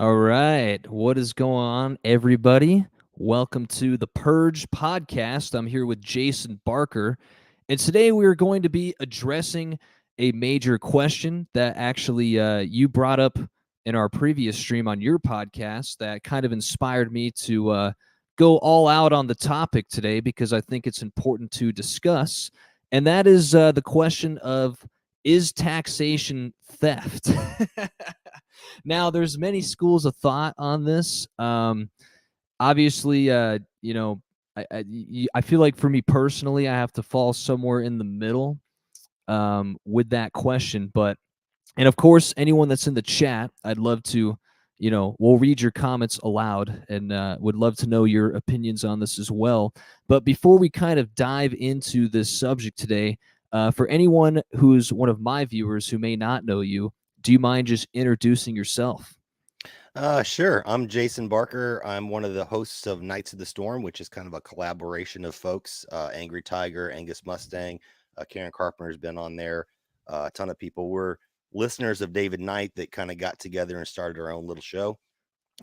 All right. What is going on, everybody? Welcome to the Purge Podcast. I'm here with Jason Barker. And today we are going to be addressing a major question that actually you brought up in our previous stream on your podcast that kind of inspired me to go all out on the topic today because I think it's important to discuss. And that is the question of, is taxation theft? Now, there's many schools of thought on this. Obviously, I feel like for me personally, I have to fall somewhere in the middle with that question. And of course, anyone that's in the chat, I'd love to, we'll read your comments aloud and would love to know your opinions on this as well. But before we kind of dive into this subject today, for anyone who's one of my viewers who may not know you, do you mind just introducing yourself? Sure. I'm Jason Barker. I'm one of the hosts of Knights of the Storm, which is kind of a collaboration of folks. Angry Tiger, Angus Mustang, Karen Carpenter's been on there. A ton of people. We're listeners of David Knight that kind of got together and started our own little show.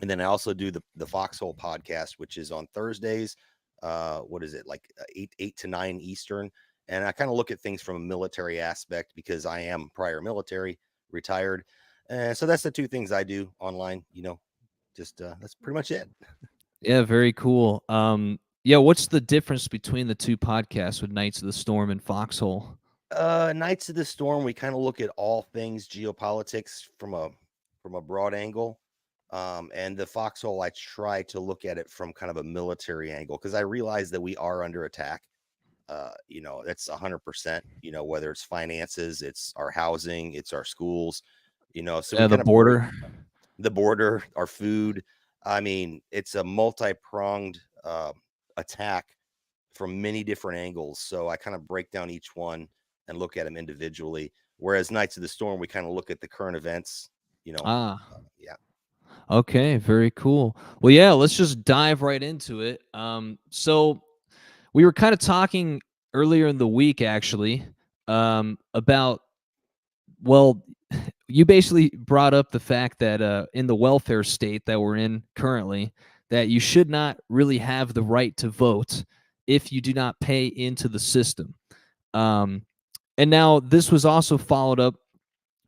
And then I also do the Foxhole podcast, which is on Thursdays. What is it, like 8 to 9 Eastern? And I kind of look at things from a military aspect because I am prior military, retired. So that's the two things I do online, just that's pretty much it. Yeah, very cool. Yeah, what's the difference between the two podcasts with Knights of the Storm and Foxhole? Knights of the Storm, we kind of look at all things geopolitics from a broad angle. And the Foxhole, I try to look at it from kind of a military angle because I realize that we are under attack. That's 100%, whether it's finances, it's our housing, it's our schools, so we Yeah, the kind of break border. the border, our food. I mean, it's a multi-pronged attack from many different angles. So I kind of break down each one and look at them individually. Whereas Knights of the Storm, we kind of look at the current events, Ah, yeah. okay, very cool. Well, yeah, let's just dive right into it. So we were kind of talking earlier in the week, actually, about, well, you basically brought up the fact that in the welfare state that we're in currently, that you should not really have the right to vote if you do not pay into the system. Um, and now this was also followed up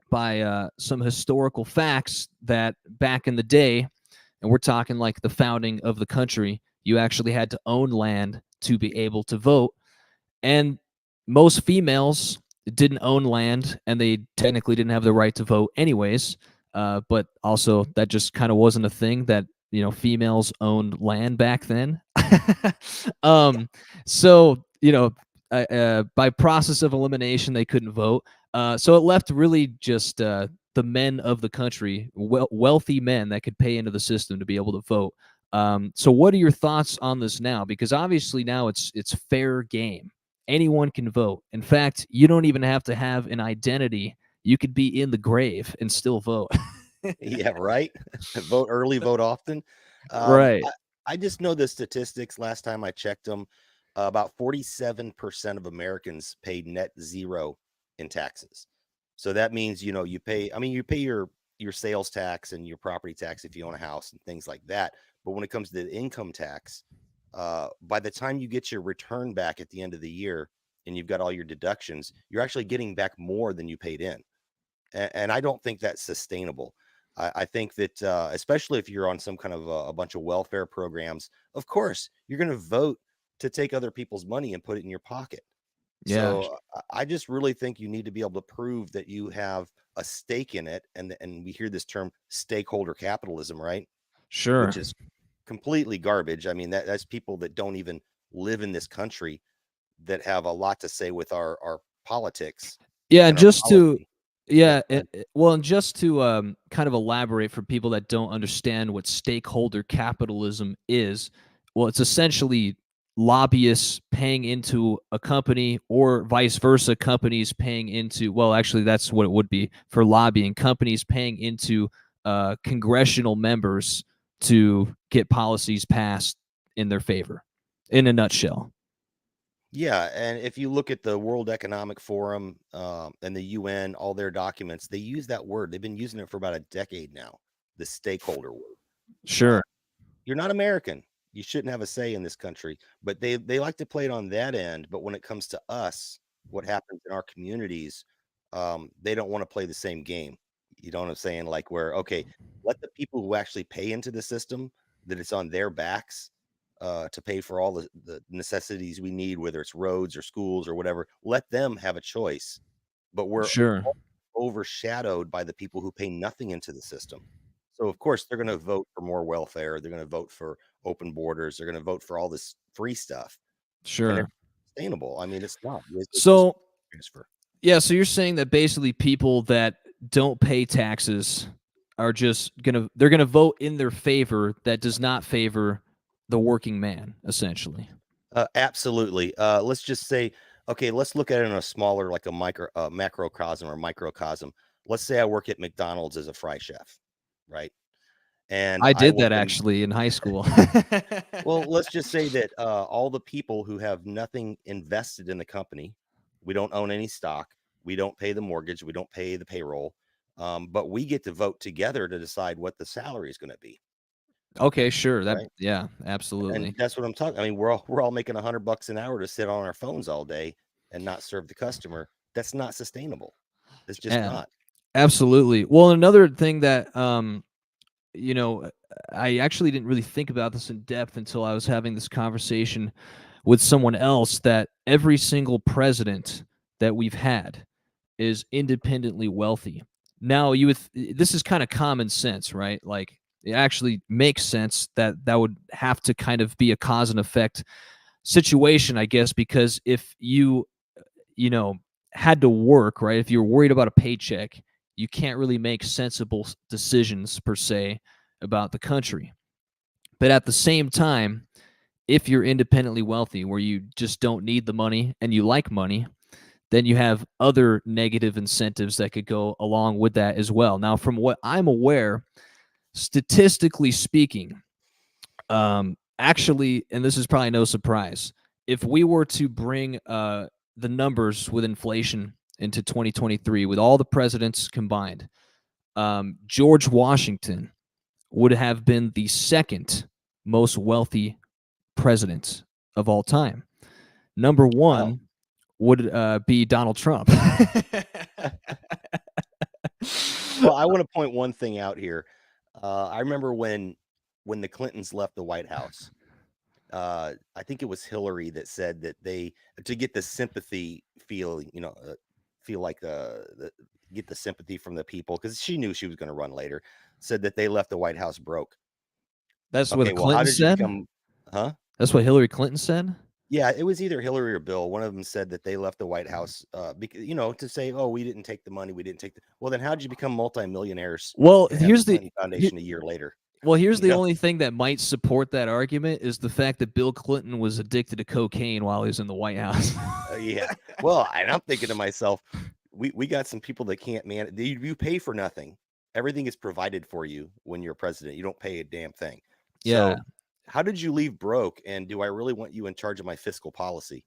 by some historical facts that back in the day, and we're talking like the founding of the country, you actually had to own land to be able to vote. And most females didn't own land and they technically didn't have the right to vote anyways. But also, that just kind of wasn't a thing that, females owned land back then. Yeah. um, so, by process of elimination, they couldn't vote. So it left really just the men of the country, wealthy men that could pay into the system to be able to vote. So what are your thoughts on this now? Because obviously now it's fair game. Anyone can vote. In fact, you don't even have to have an identity. You could be in the grave and still vote. Yeah, right. Vote early, vote often. Um, Right. I, I just know the statistics. Last time I checked them, about 47% of Americans paid net zero in taxes. So that means, you pay, I mean, you pay your sales tax and your property tax if you own a house and things like that. But when it comes to the income tax, by the time you get your return back at the end of the year and you've got all your deductions, you're actually getting back more than you paid in. And I don't think that's sustainable. I think that especially if you're on some kind of a bunch of welfare programs, of course you're going to vote to take other people's money and put it in your pocket. Yeah. So I just really think you need to be able to prove that you have a stake in it, and we hear this term stakeholder capitalism, right? Which Sure. is completely garbage. I mean, that's people that don't even live in this country that have a lot to say with our politics Yeah, and and our just to policy. Yeah, yeah, go ahead. well, and just to kind of elaborate for people that don't understand what stakeholder capitalism is, well, it's essentially lobbyists paying into a company or vice versa, companies paying into, well, actually, that's what it would be for lobbying, companies paying into congressional members to get policies passed in their favor, in a nutshell. Yeah, and if you look at the World Economic Forum and the UN, all their documents, they use that word. They've been using it for about a decade now. the stakeholder word. Sure. You're not American. You shouldn't have a say in this country. But they like to play it on that end. But when it comes to us, what happens in our communities, they don't want to play the same game. You know what I'm saying? Like where, okay, let the people who actually pay into the system, that it's on their backs to pay for all the necessities we need, whether it's roads or schools or whatever, let them have a choice. But we're Sure. overshadowed by the people who pay nothing into the system. So of course they're going to vote for more welfare. They're going to vote for open borders. They're going to vote for all this free stuff, and Sure. it's sustainable. I mean, it's not. It's just So, transfer. yeah, so you're saying that basically people that don't pay taxes are just they're gonna vote in their favor that does not favor the working man, essentially. Absolutely. Let's just say, okay, let's look at it in a smaller, like a macrocosm or microcosm. Let's say I work at McDonald's as a fry chef, right? And I I did that work in, actually in high school. well, let's just say that all the people who have nothing invested in the company, we don't own any stock, we don't pay the mortgage, we don't pay the payroll, but we get to vote together to decide what the salary is going to be, Okay, sure. right? Yeah, And absolutely. that's what I'm talking. I mean, we're all making $100 an hour to sit on our phones all day and not serve the customer. That's not sustainable. It's just Yeah, not. absolutely. Well, another thing that you know, I actually didn't really think about this in depth until I was having this conversation with someone else, that every single president that we've had is independently wealthy. Now, this is kind of common sense, right? Like it actually makes sense that that would have to kind of be a cause and effect situation, I guess, because if you know, had to work, right? If you're worried about a paycheck, you can't really make sensible decisions per se about the country. But at the same time, if you're independently wealthy, where you just don't need the money and you like money, then you have other negative incentives that could go along with that as well. Now, from what I'm aware, statistically speaking, actually, and this is probably no surprise, if we were to bring the numbers with inflation into 2023 with all the presidents combined, George Washington would have been the second most wealthy president of all time. Number Wow. one would be Donald Trump. Well, I want to point one thing out here. I remember when the Clintons left the White House. I think it was Hillary that said that they, to get the sympathy feeling, feel like get the sympathy from the people, because she knew she was going to run later. Said that they left the White House broke. That's what Okay, the well, how Clinton did you said. become? Huh? That's what Hillary Clinton said. Yeah, it was either Hillary or Bill. One of them said that they left the White House because, to say, "Oh, we didn't take the money, we didn't take the." Well, then how did you become multimillionaires Well, and have the here's the Clinton he- Foundation a year later? here's You the know? only thing that might support that argument is the fact that Bill Clinton was addicted to cocaine while he was in the White House. Yeah. Well, and I'm thinking to myself, we got some people that can't man. You pay for nothing. Everything is provided for you when you're president. You don't pay a damn thing. Yeah. So, how did you leave broke? And do I really want you in charge of my fiscal policy?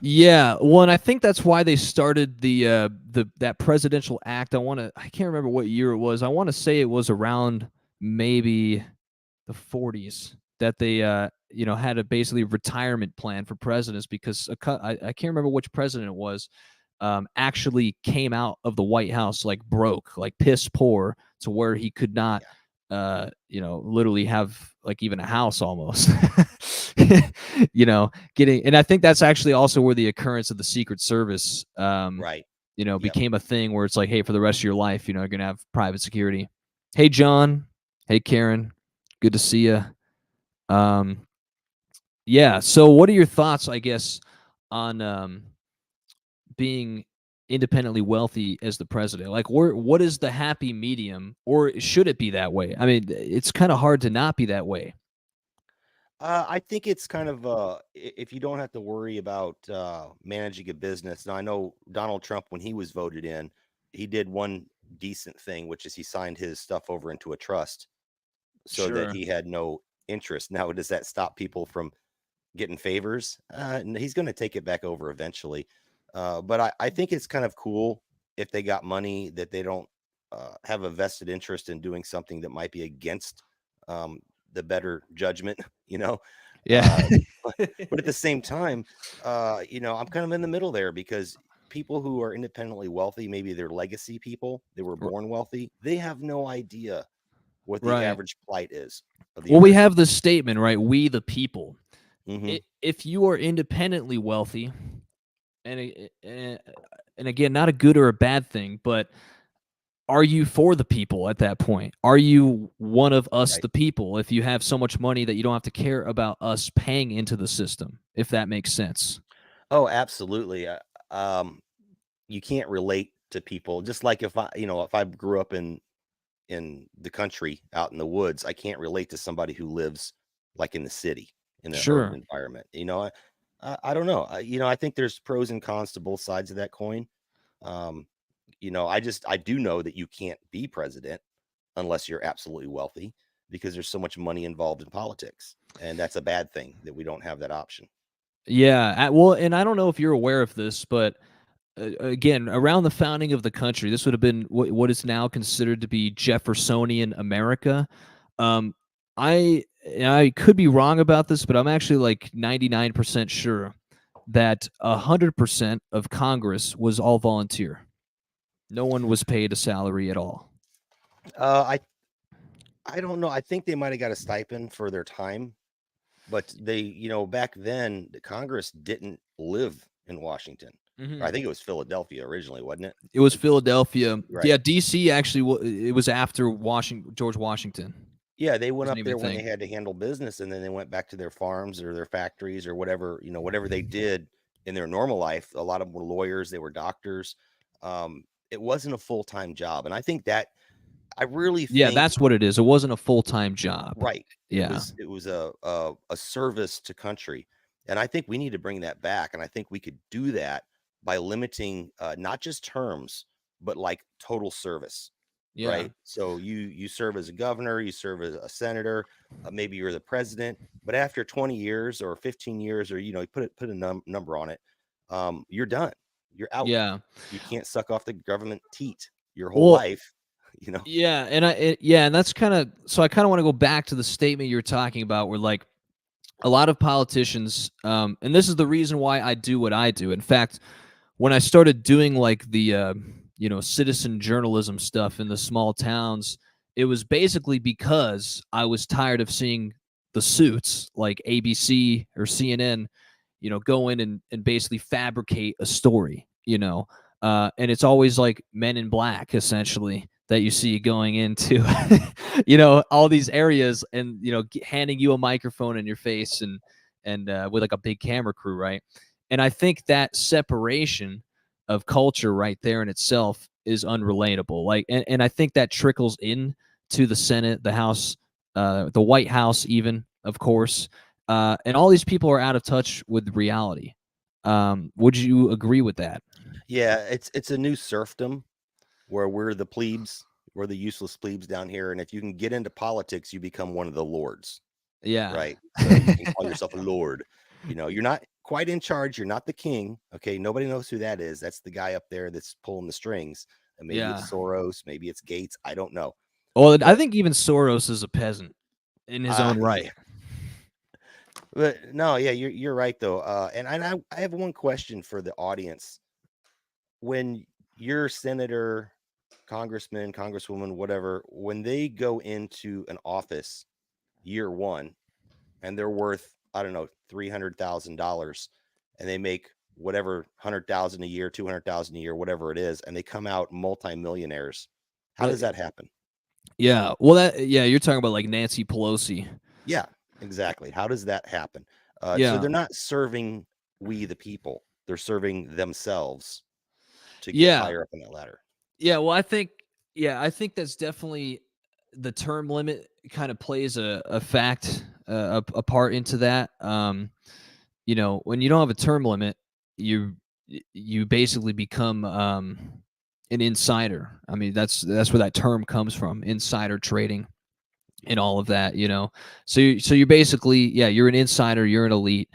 Yeah, well, and I think that's why they started the that presidential act. I can't remember what year it was. I want to say it was around maybe the 40s that they had a basically retirement plan for presidents, because I can't remember which president it was, actually came out of the White House like broke, like piss poor, to where he could not Yeah. literally have like even a house almost. Getting, and I think that's actually also where the occurrence of the Secret Service Right. Yep. became a thing, where it's like, hey, for the rest of your life, you're gonna have private security. Hey John, hey Karen, good to see you. um yeah, so what are your thoughts, I guess, on being independently wealthy as the president? Like, what is the happy medium, or should it be that way? I mean, it's kind of hard to not be that way. I think it's kind of if you don't have to worry about managing a business. Now I know Donald Trump, when he was voted in, he did one decent thing, which is he signed his stuff over into a trust so that Sure. he had no interest. Now, does that stop people from getting favors? He's going to take it back over eventually. But I think it's kind of cool if they got money that they don't have a vested interest in doing something that might be against the better judgment, you know. Yeah. Uh, but at the same time, I'm kind of in the middle there, because people who are independently wealthy, maybe they're legacy people, they were R- born wealthy, they have no idea what the right. average plight is of the Well, we American. have this statement, right? We the people. Hmm. If you are independently wealthy, and again, not a good or a bad thing, but are you for the people at that point? Are you one of us, Right. the people, if you have so much money that you don't have to care about us paying into the system, if that makes sense? Oh, absolutely. Um, you can't relate to people, just like if I grew up in the country out in the woods, I can't relate to somebody who lives like in the city, in an urban Sure. environment. I don't know. I think there's pros and cons to both sides of that coin. Um, I do know that you can't be president unless you're absolutely wealthy, because there's so much money involved in politics, and that's a bad thing that we don't have that option. Yeah. Well, and I don't know if you're aware of this, but again, around the founding of the country, this would have been what is now considered to be Jeffersonian America. Um, I could be wrong about this, but I'm actually like 99% sure that 100% of Congress was all volunteer. No one was paid a salary at all. Uh, I I don't know. I think they might have got a stipend for their time, but back then, the Congress didn't live in Washington. Or I Hmm. think it was Philadelphia originally, wasn't it? It was Philadelphia. Right. Yeah, D.C. actually, it was after George Washington. Yeah, they went Wasn't up even a there when they thing. had to handle business, and then they went back to their farms or their factories or whatever, whatever they did in their normal life. A lot of them were lawyers, they were doctors. It wasn't a full-time job. And I think that I really Yeah, think that's what it is. It wasn't a full-time job. right. It Yeah. was it was a service to country. And I think we need to bring that back. And I think we could do that by limiting not just terms, but like total service. Yeah. Right. So you serve as a governor, you serve as a senator, maybe you're the president, but after 20 years or 15 years, or you put a number on it, you're done. You're out. Yeah. You can't suck off the government teat your whole Well, life. You know. yeah, and that's kind of so I kind of want to go back to the statement you were talking about where like a lot of politicians and this is the reason why I do what I do. In fact, when I started doing like the citizen journalism stuff in the small towns, it was basically because I was tired of seeing the suits like ABC or CNN, go in and basically fabricate a story, and it's always like men in black essentially that you see going into all these areas and handing you a microphone in your face and with like a big camera crew, right? And I think that separation of culture right there in itself is unrelatable. Like, and I think that trickles in to the Senate, the House, the White House, even, of course. And all these people are out of touch with reality. Would you agree with that? Yeah, it's a new serfdom where we're the plebes, we're the useless plebes down here. And if you can get into politics, you become one of the lords. Yeah. Right? So you can call yourself a lord. You're not quite in charge. You're not the king. Okay. Nobody knows who that is. That's the guy up there that's pulling the strings. And maybe Yeah. it's Soros, maybe it's Gates. I don't know. Well, I But think even Soros is a peasant in his own right. yeah. But no, yeah, you're right though. And I have one question for the audience. When your senator, congressman, congresswoman, whatever, when they go into an office year one, and they're worth, I don't know, $300,000, and they make whatever 100,000 a year, 200,000 a year, whatever it is, and they come out multimillionaires. How Uh, does that happen? Yeah. Well, you're talking about like Nancy Pelosi. Yeah, exactly. How does that happen? So Yeah. they're not serving we the people; they're serving themselves to get Yeah. higher up on that ladder. Yeah, well, I think that's definitely the term limit kind of plays a fact a part into that. When you don't have a term limit, you basically become an insider. I mean, that's where that term comes from, insider trading and all of that. So you're basically, yeah, you're an insider, you're an elite,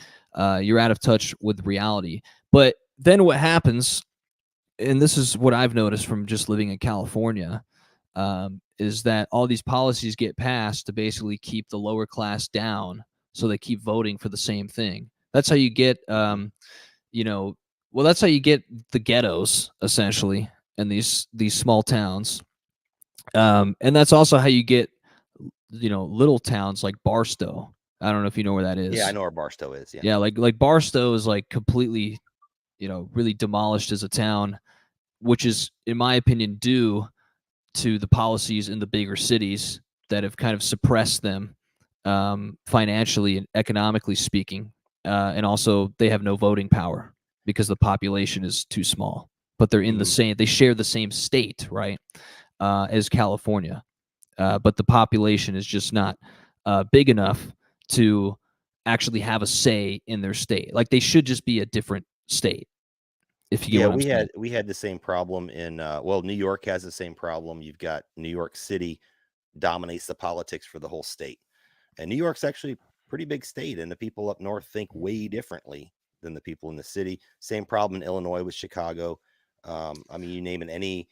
you're out of touch with reality. But then what happens, and this is what I've noticed from just living in California, is that all these policies get passed to basically keep the lower class down, so they keep voting for the same thing. That's how you get, you know, well, that's how you get the ghettos essentially in these small towns, and that's also how you get, little towns like Barstow. I don't know if you know where that Yeah, I is. know where Barstow is. Yeah. Yeah, like Barstow is like completely, really demolished as a town, which is, in my opinion, due to the policies in the bigger cities that have kind of suppressed them, financially and economically speaking. And also, they have no voting power because the population is too small. But they're in the Mhm. same, they share the same state, right? As California. But the population is just not big enough to actually have a say in their state. Like, they should just be a different state, if you get Yeah, what I'm saying. we had the same problem in well, New York has the same problem. You've got New York City dominates the politics for the whole state. And New York's actually a pretty big state, and the people up north think way differently than the people in the city. Same problem in Illinois with Chicago. I mean, you name it,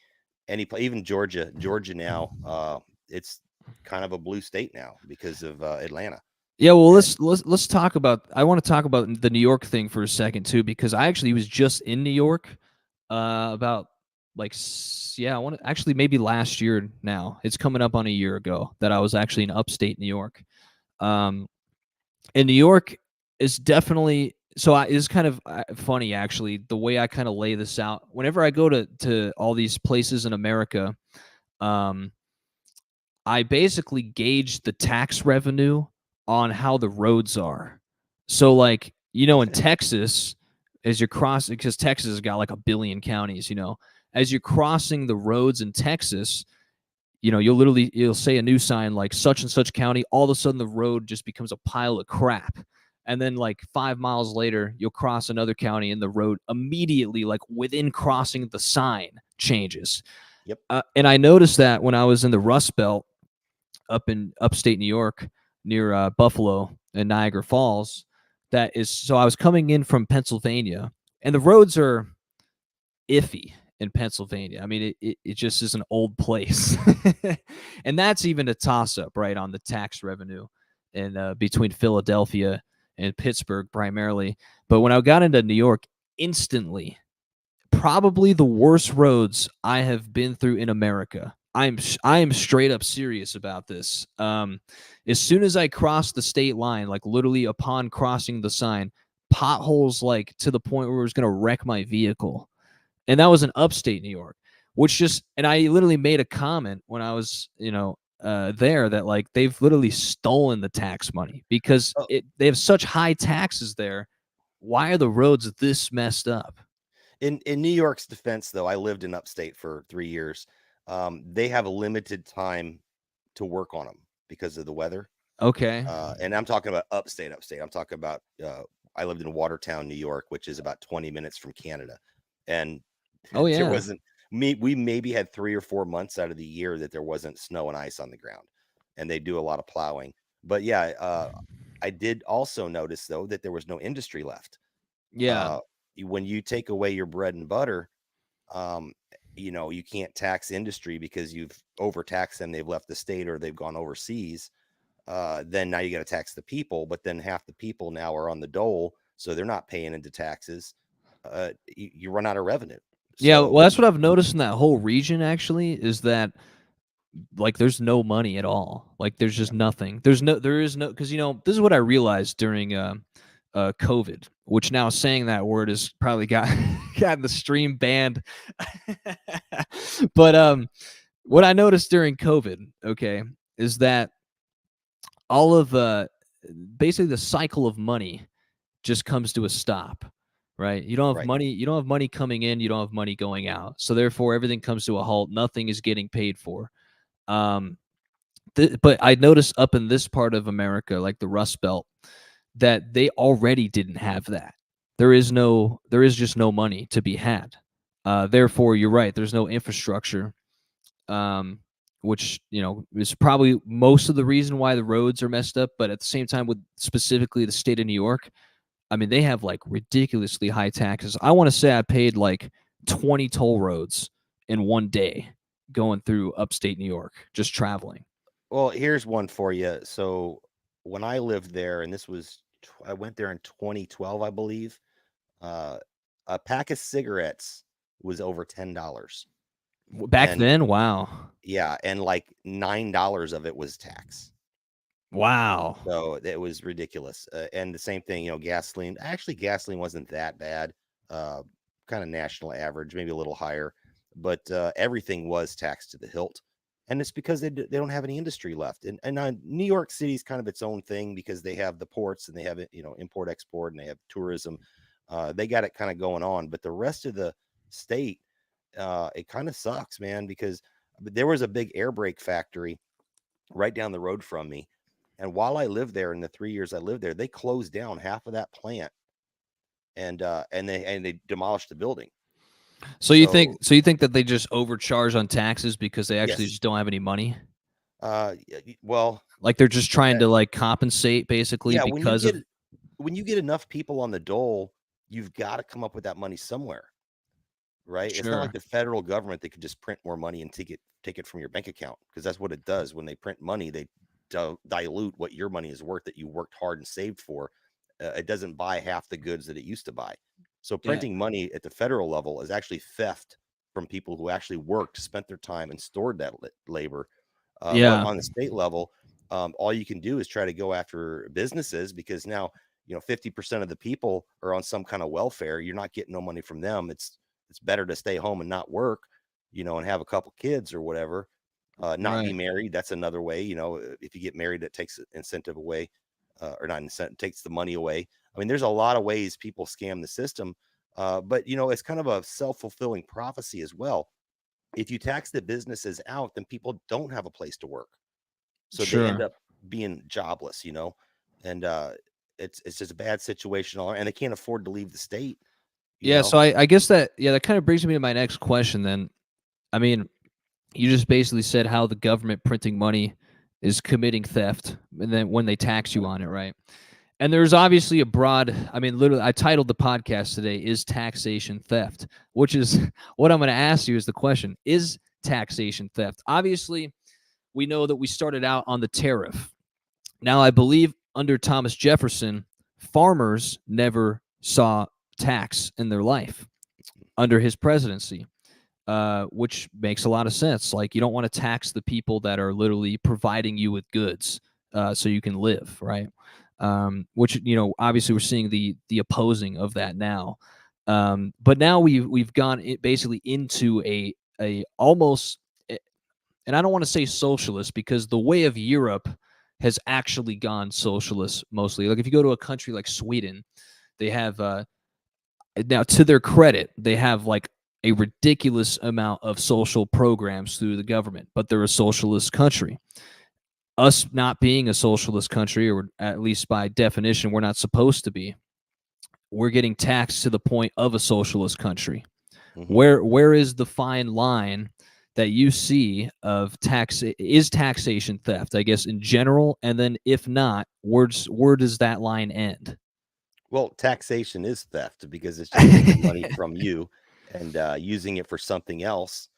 even Georgia now, it's kind of a blue state now because of Atlanta. Yeah, well, And let's talk about. I want to talk about the New York thing for a second too, because I actually was just in New York, about like yeah, I want to actually maybe last year now. It's coming up on a year ago that I was actually in upstate New York. Um, and New York is definitely so. It's kind of funny actually the way I kind of lay this out. Whenever I go to all these places in America, um, I basically gauge the tax revenue on how the roads are. So, like, in Texas, as you're crossing, because Texas has got like a billion counties, as you're crossing the roads in Texas, you'll say a new sign like such and such county. All of a sudden, the road just becomes a pile of crap. And then, like 5 miles later, you'll cross another county, and the road immediately, like within crossing, the sign changes. yep, And I noticed that when I was in the Rust Belt up in upstate New York near Buffalo and Niagara Falls. That is, so I was coming in from Pennsylvania, and the roads are iffy in Pennsylvania. I mean, it just is an old place, and that's even a toss up, right, on the tax revenue, and between Philadelphia and Pittsburgh primarily. But when I got into New York, instantly, probably the worst roads I have been through in America. I am straight up serious about this. As soon as I crossed the state line, like literally upon crossing the sign, potholes like to the point where it was going to wreck my vehicle, and that was in upstate New York. And I literally made a comment when I was, there, that like they've literally stolen the tax money because oh, they have such high taxes there. Why are the roads this messed up? in New York's defense, though, I lived in upstate for 3 years. They have a limited time to work on them because of the weather. Okay. And I'm talking about upstate. I'm talking about I lived in Watertown, New York, which is about 20 minutes from Canada, and Oh there yeah. wasn't me. We maybe had 3 or 4 months out of the year that there wasn't snow and ice on the ground, and they do a lot of plowing. But yeah, I did also notice though that there was no industry left. Yeah. Uh, when you take away your bread and butter, um, you can't tax industry because you've overtaxed them. They've left the state or they've gone overseas. Then now you got to tax the people, but then half the people now are on the dole, so they're not paying into taxes. You run out of revenue. Yeah, So well, that's what I've noticed in that whole region actually, is that like there's no money at all. Like there's just nothing. There is no, because this is what I realized during COVID, which now saying that word has probably got gotten the stream banned. But what I noticed during COVID, okay, is that all of basically the cycle of money just comes to a stop, right? right, You don't have money coming in, you don't have money going out, so therefore everything comes to a halt. Nothing is getting paid for. um but I noticed up in this part of America, like the Rust Belt, that they already didn't have that. There is just no money to be had. Therefore, you're right, there's no infrastructure, um which is probably most of the reason why the roads are messed up. But at the same time, with specifically the state of New York, I mean, they have like ridiculously high taxes. I want to say I paid like 20 toll roads in one day. going through upstate New York, just traveling? Well, here's one for you. So when I lived there, and I went there in 2012, I believe. Uh, a pack of cigarettes was over $10, Back and then? Wow. yeah, and like $9 of it was tax. Wow. So it was ridiculous. And the same thing, gasoline. Actually, gasoline wasn't that bad. Uh, Kind of national average, maybe a little higher, but everything was taxed to the hilt. And it's because they don't have any industry left. And New York City is kind of its own thing because they have the ports and they have it, import export, and they have tourism. They got it kind of going on, but the rest of the state, it kind of sucks, man, because there was a big air brake factory right down the road from me. And while I lived there, in the 3 years I lived there, they closed down half of that plant, and they demolished the building. So So you think that they just overcharge on taxes because they actually yes, just don't have any money? well, Like they're just trying that, to like compensate basically yeah, because of. when you get enough people on the dole, you've got to come up with that money somewhere, right? It's not like Sure. the federal government that could just print more money and take it from your bank account, because that's what it does. When they print money, they dilute what your money is worth that you worked hard and saved for. It doesn't buy half the goods that it used to buy. So Yeah. printing money at the federal level is actually theft from people who actually worked, spent their time, and stored that labor. But Yeah. on the state level, all you can do is try to go after businesses, because now 50% of the people are on some kind of welfare. You're not getting no money from them. It's better to stay home and not work, and have a couple kids or whatever. Not be Right. married. That's another way. If you get married, that takes incentive away, or not incentive, takes the money away. I mean, there's a lot of ways people scam the system. But it's kind of a self-fulfilling prophecy as well. If you tax the businesses out, then people don't have a place to work. So they end Sure. up being jobless, and it's just a bad situation, and they can't afford to leave the state, you Yeah. know. So I guess that, yeah, that kind of brings me to my next question then. I mean, you just basically said how the government printing money is committing theft, and then when they tax you on it, right? And there's obviously a broad, I mean, literally, I titled the podcast today, Is Taxation Theft? Which is what I'm going to ask you is the question, is taxation theft? Obviously, we know that we started out on the tariff. Now, I believe under Thomas Jefferson, farmers never saw tax in their life under his presidency, which makes a lot of sense. Like, you don't want to tax the people that are literally providing you with goods so you can live, right? Which, obviously we're seeing the opposing of that now. But now we've gone basically into a almost, and I don't want to say socialist because the way of Europe has actually gone socialist mostly. Like if you go to a country like Sweden, they have now, to their credit, they have like a ridiculous amount of social programs through the government, but they're a socialist country. Us not being a socialist country, or at least by definition, we're not supposed to be. We're getting taxed to the point of a socialist country. Hmm. Where is the fine line that you see of taxation theft? I guess in general, and then if not, where does that line end? Well, taxation is theft because it's just taking money from you and using it for something else,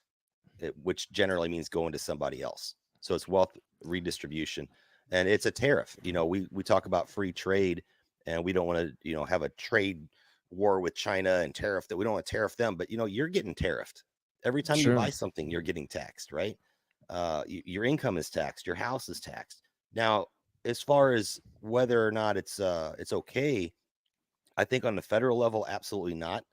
which generally means going to somebody else. So it's wealth redistribution, and it's a tariff. We talk about free trade, and we don't want to have a trade war with China and tariff that. We don't want to tariff them, but you're getting tariffed every time you buy Sure, something. You're getting taxed, right? Your income is taxed. Your house is taxed. Now, as far as whether or not it's okay, I think on the federal level, absolutely not,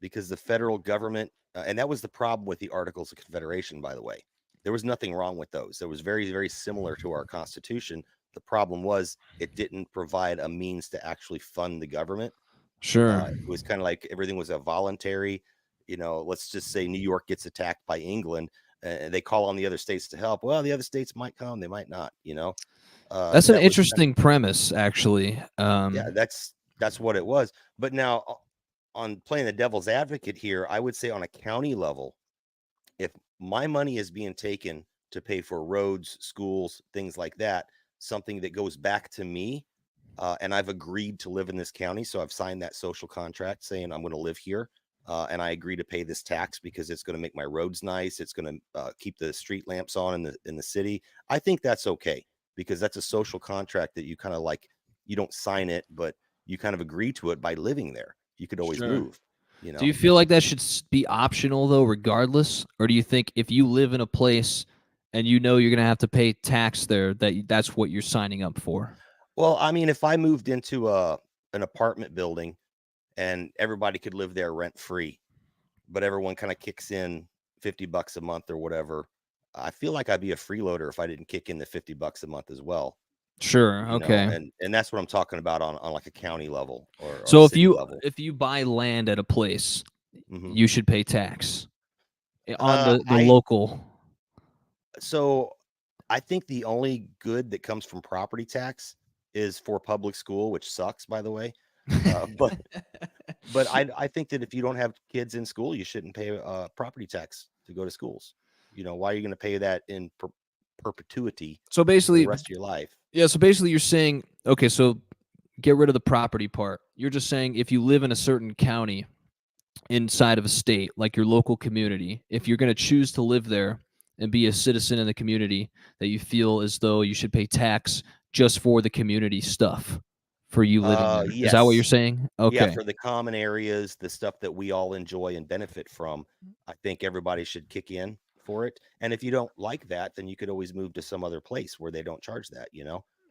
because the federal government, and that was the problem with the Articles of Confederation, by the way. There was nothing wrong with those. It was very, very similar to our Constitution. The problem was it didn't provide a means to actually fund the government. sure. It was kind of like everything was a voluntary, let's just say New York gets attacked by England, and they call on the other states to help. Well, the other states might come, they might not. That's an That was kind of, interesting premise, actually. yeah, that's what it was. But now, on playing the devil's advocate here, I would say on a county level, if my money is being taken to pay for roads, schools, things like that, something that goes back to me, and I've agreed to live in this county, so I've signed that social contract saying I'm going to live here. and I agree to pay this tax because it's going to make my roads nice. It's going to keep the street lamps on in the city. I think that's okay because that's a social contract that you kind of like. You don't sign it, but you kind of agree to it by living there. You could always Sure. move. You Do know. you feel like that should be optional though, regardless, or do you think if you live in a place and you know you're going to have to pay tax there, that's what you're signing up for? Well, I mean, if I moved into an apartment building and everybody could live there rent free, but everyone kind of kicks in $50 a month or whatever, I feel like I'd be a freeloader if I didn't kick in the $50 a month as well. Sure. Okay. And that's what I'm talking about on like a county level or a So city level. if you buy land at a place, Hmm. you should pay tax on the I local. so I think the only good that comes from property tax is for public school, which sucks, by the way. But I think that if you don't have kids in school, you shouldn't pay property tax to go to schools. Why are you going to pay that in perpetuity So for the basically, rest of your life? yeah. So basically, you're saying, okay, so get rid of the property part. You're just saying if you live in a certain county inside of a state, like your local community, if you're going to choose to live there and be a citizen in the community, that you feel as though you should pay tax just for the community stuff for you living there. Is that what you're Yes. saying? Yeah, Okay. for the common areas, the stuff that we all enjoy and benefit from, I think everybody should kick in for it. And if you don't like that, then you could always move to some other place where they don't charge that.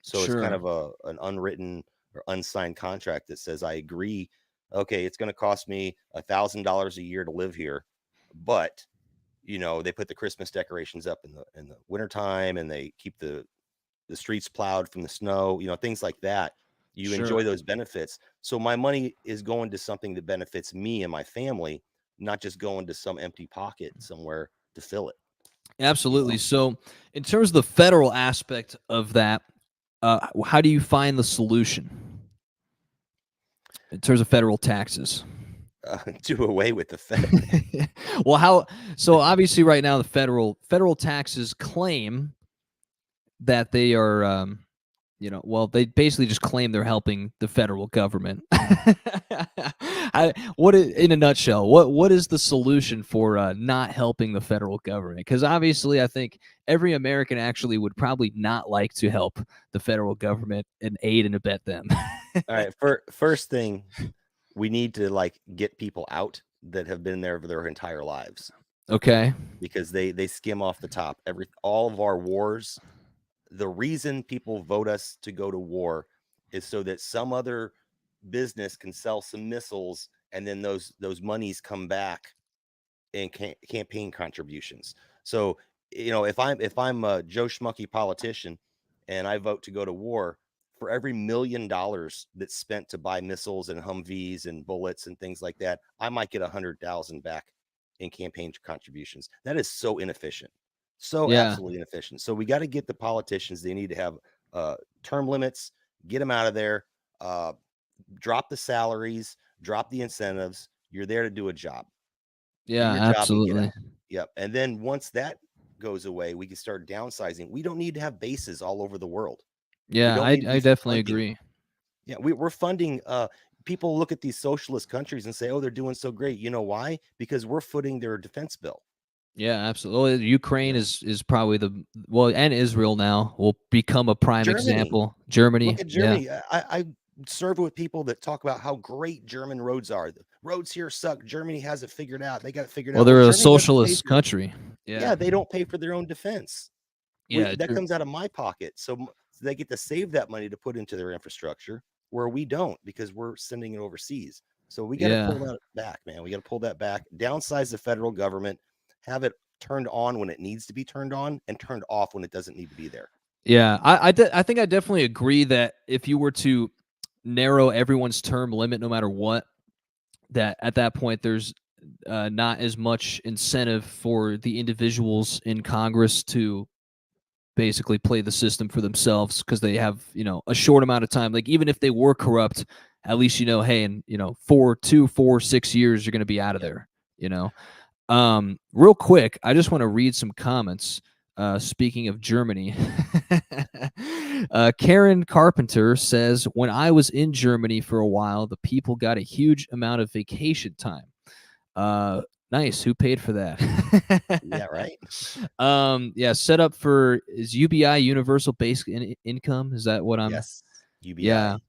So it's kind Sure. of an unwritten or unsigned contract that says I agree, okay, it's going to cost me $1,000 a year to live here, but they put the Christmas decorations up in the wintertime and they keep the streets plowed from the snow, things like that. You enjoy Sure. those benefits. So my money is going to something that benefits me and my family, not just going to some empty pocket somewhere to fill it, you Absolutely. know. So, in terms of the federal aspect of that, how do you find the solution in terms of federal taxes? Do away with the Fed. Well, how? So obviously, right now, the federal taxes claim that they are, well, they basically just claim they're helping the federal government. In a nutshell, what is the solution for not helping the federal government? Because obviously, I think every American actually would probably not like to help the federal government and aid and abet them. All right. First thing, we need to like get people out that have been there for their entire lives Okay. because they skim off the top. All of our wars, the reason people vote us to go to war is so that some other business can sell some missiles and then those monies come back in campaign contributions. So if I'm a Joe Schmucky politician and I vote to go to war, for every $1 million that's spent to buy missiles and Humvees and bullets and things like that, I might get 100,000 back in campaign contributions. That is so inefficient, so Yeah. absolutely inefficient. So we got to get the politicians. They need to have term limits, get them out of there, uh, drop the salaries, drop the incentives. You're there to do a job. Do Yeah. your job and get Absolutely. out. Yep. And then once that goes away, we can start downsizing. We don't need to have bases all over the world. We Yeah. don't I need to I be definitely funding. agree. Yeah, we're funding. People look at these socialist countries and say, "Oh, they're doing so great." You know why? Because we're footing their defense bill. Yeah, absolutely. Well, You Ukraine know, is probably and Israel now will become a prime Germany. example. Germany, Look at yeah. Germany. I serve with people that talk about how great German roads are. The roads here suck. Germany has it figured out. They got it figured Well, out. Well, they're a Germany doesn't pay socialist for. country. Yeah, Yeah, they don't pay for their own defense. yeah, That comes out of my pocket. So they get to save that money to put into their infrastructure, where we don't because we're sending it overseas. So we got to yeah, pull that back, man. We got to pull that back. Downsize the federal government. Have it turned on when it needs to be turned on, and turned off when it doesn't need to be there. yeah. I think I definitely agree that if you were to narrow everyone's term limit, no matter what, that at that point there's not as much incentive for the individuals in Congress to basically play the system for themselves because they have a short amount of time. Like even if they were corrupt, at least hey, in 6 years you're going to be out of Yep. there. Real quick, I just want to read some comments. Speaking of Germany, Karen Carpenter says, when I was in Germany for a while, the people got a huge amount of vacation time. Nice. Who paid for that? Yeah, right. Yeah, set up for is UBI universal basic income. Is that what I'm? Yes, Yeah, UBI.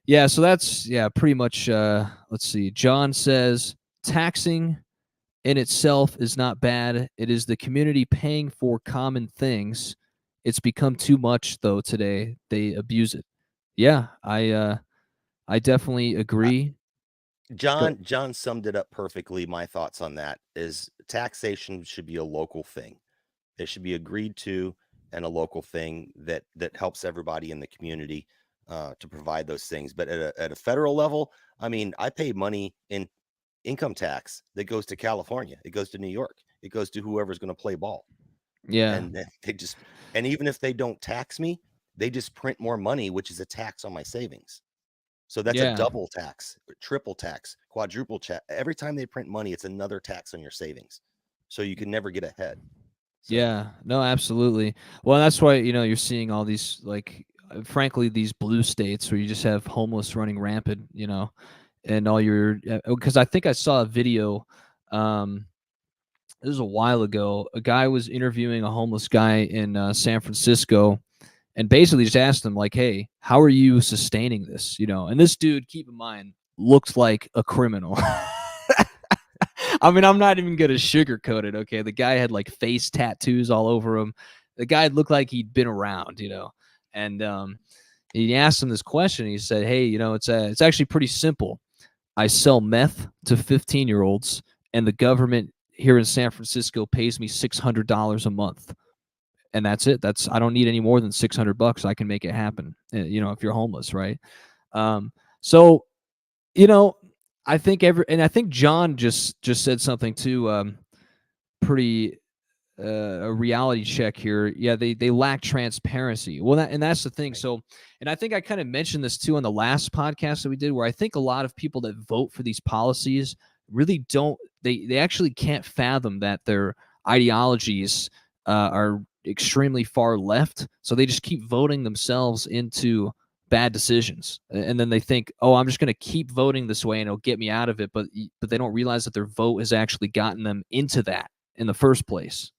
yeah. So that's pretty much. Let's see. John says taxing in itself is not bad. It is the community paying for common things. It's become too much though today. They abuse it. Yeah, I definitely Uh, agree. Go. John summed it up perfectly. My thoughts on that is taxation should be a local thing. It should be agreed to and a local thing that helps everybody in the community to provide those things. But at a federal level, I mean, I pay money in income tax that goes to California. It goes to New York. It goes to whoever's going to play ball. Yeah, And they just and even if they don't tax me, they just print more money, which is a tax on my savings. So that's a yeah. double tax, triple tax, quadruple tax. Every time they print money, it's another tax on your savings. So you can never get ahead. So Yeah, no, absolutely. Well, that's why, you're seeing all these, like, frankly, these blue states where you just have homeless running rampant, and all your, because I think I saw a video, um, this was a while ago. A guy was interviewing a homeless guy in San Francisco and basically just asked him, like, hey, how are you sustaining this? And this dude, keep in mind, looked like a criminal. I mean, I'm not even gonna sugarcoat it. Okay, the guy had like face tattoos all over him. The guy looked like he'd been around. And he asked him this question. He said, "Hey, it's actually pretty simple. I sell meth to 15-year-olds, and the government here in San Francisco pays me $600 a month, and that's it. I don't need any more than $600. I can make it happen. If you're homeless, right? So you know, I think John just said something too, pretty a reality check here. Yeah, they lack transparency. Well, that's the thing. right. So, and I think I kind of mentioned this too on the last podcast that we did, where I think a lot of people that vote for these policies really don't. They actually can't fathom that their ideologies are extremely far left. So they just keep voting themselves into bad decisions, and then they think, oh, I'm just going to keep voting this way and it'll get me out of it. But they don't realize that their vote has actually gotten them into that in the first place.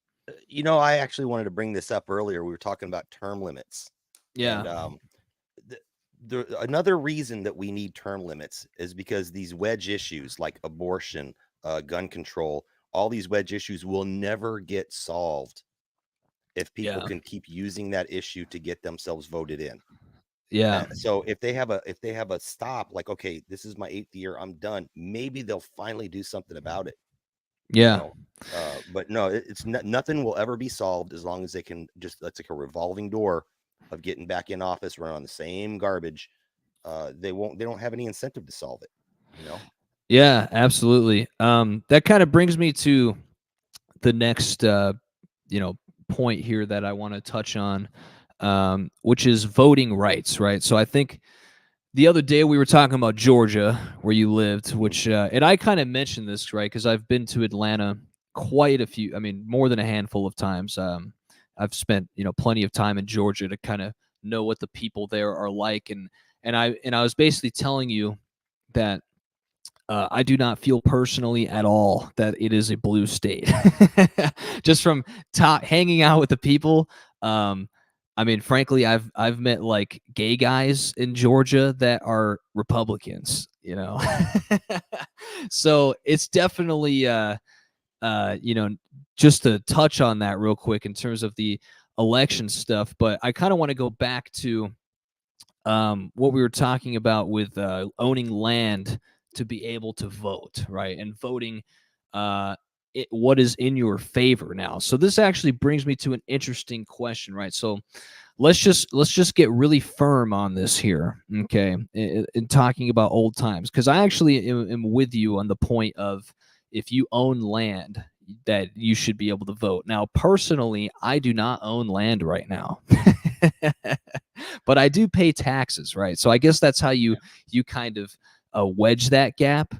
I actually wanted to bring this up earlier. We were talking about term limits, Yeah. and another reason that we need term limits is because these wedge issues like abortion, gun control, all these wedge issues will never get solved if people Yeah. can keep using that issue to get themselves voted in. Yeah. So if they have a stop, like, okay, this is my 8th year, I'm done. Maybe they'll finally do something about it. you Yeah. know but no, it's nothing will ever be solved as long as they can just, that's like a revolving door of getting back in office, run on the same garbage. They don't have any incentive to solve it. Yeah, absolutely. That kind of brings me to the next you know, point here that I want to touch on, which is voting rights, right? So I think the other day we were talking about Georgia, where you lived, Mhm. which and I kind of mentioned this, right? Because I've been to Atlanta quite a few, I mean, more than a handful of times. I've spent, plenty of time in Georgia to kind of know what the people there are like, and I was basically telling you that I do not feel personally at all that it is a blue state. Just from hanging out with the people. I mean, frankly, I've met like gay guys in Georgia that are Republicans. So it's definitely you know, just to touch on that real quick in terms of the election stuff. But I kind of want to go back to what we were talking about with owning land to be able to vote, right? And voting what is in your favor now. So this actually brings me to an interesting question, right? So let's just get really firm on this here, okay? In talking about old times, because I actually am with you on the point of if you own land that you should be able to vote. Now, personally, I do not own land right now. But I do pay taxes, right? So I guess that's how you kind of wedge that gap.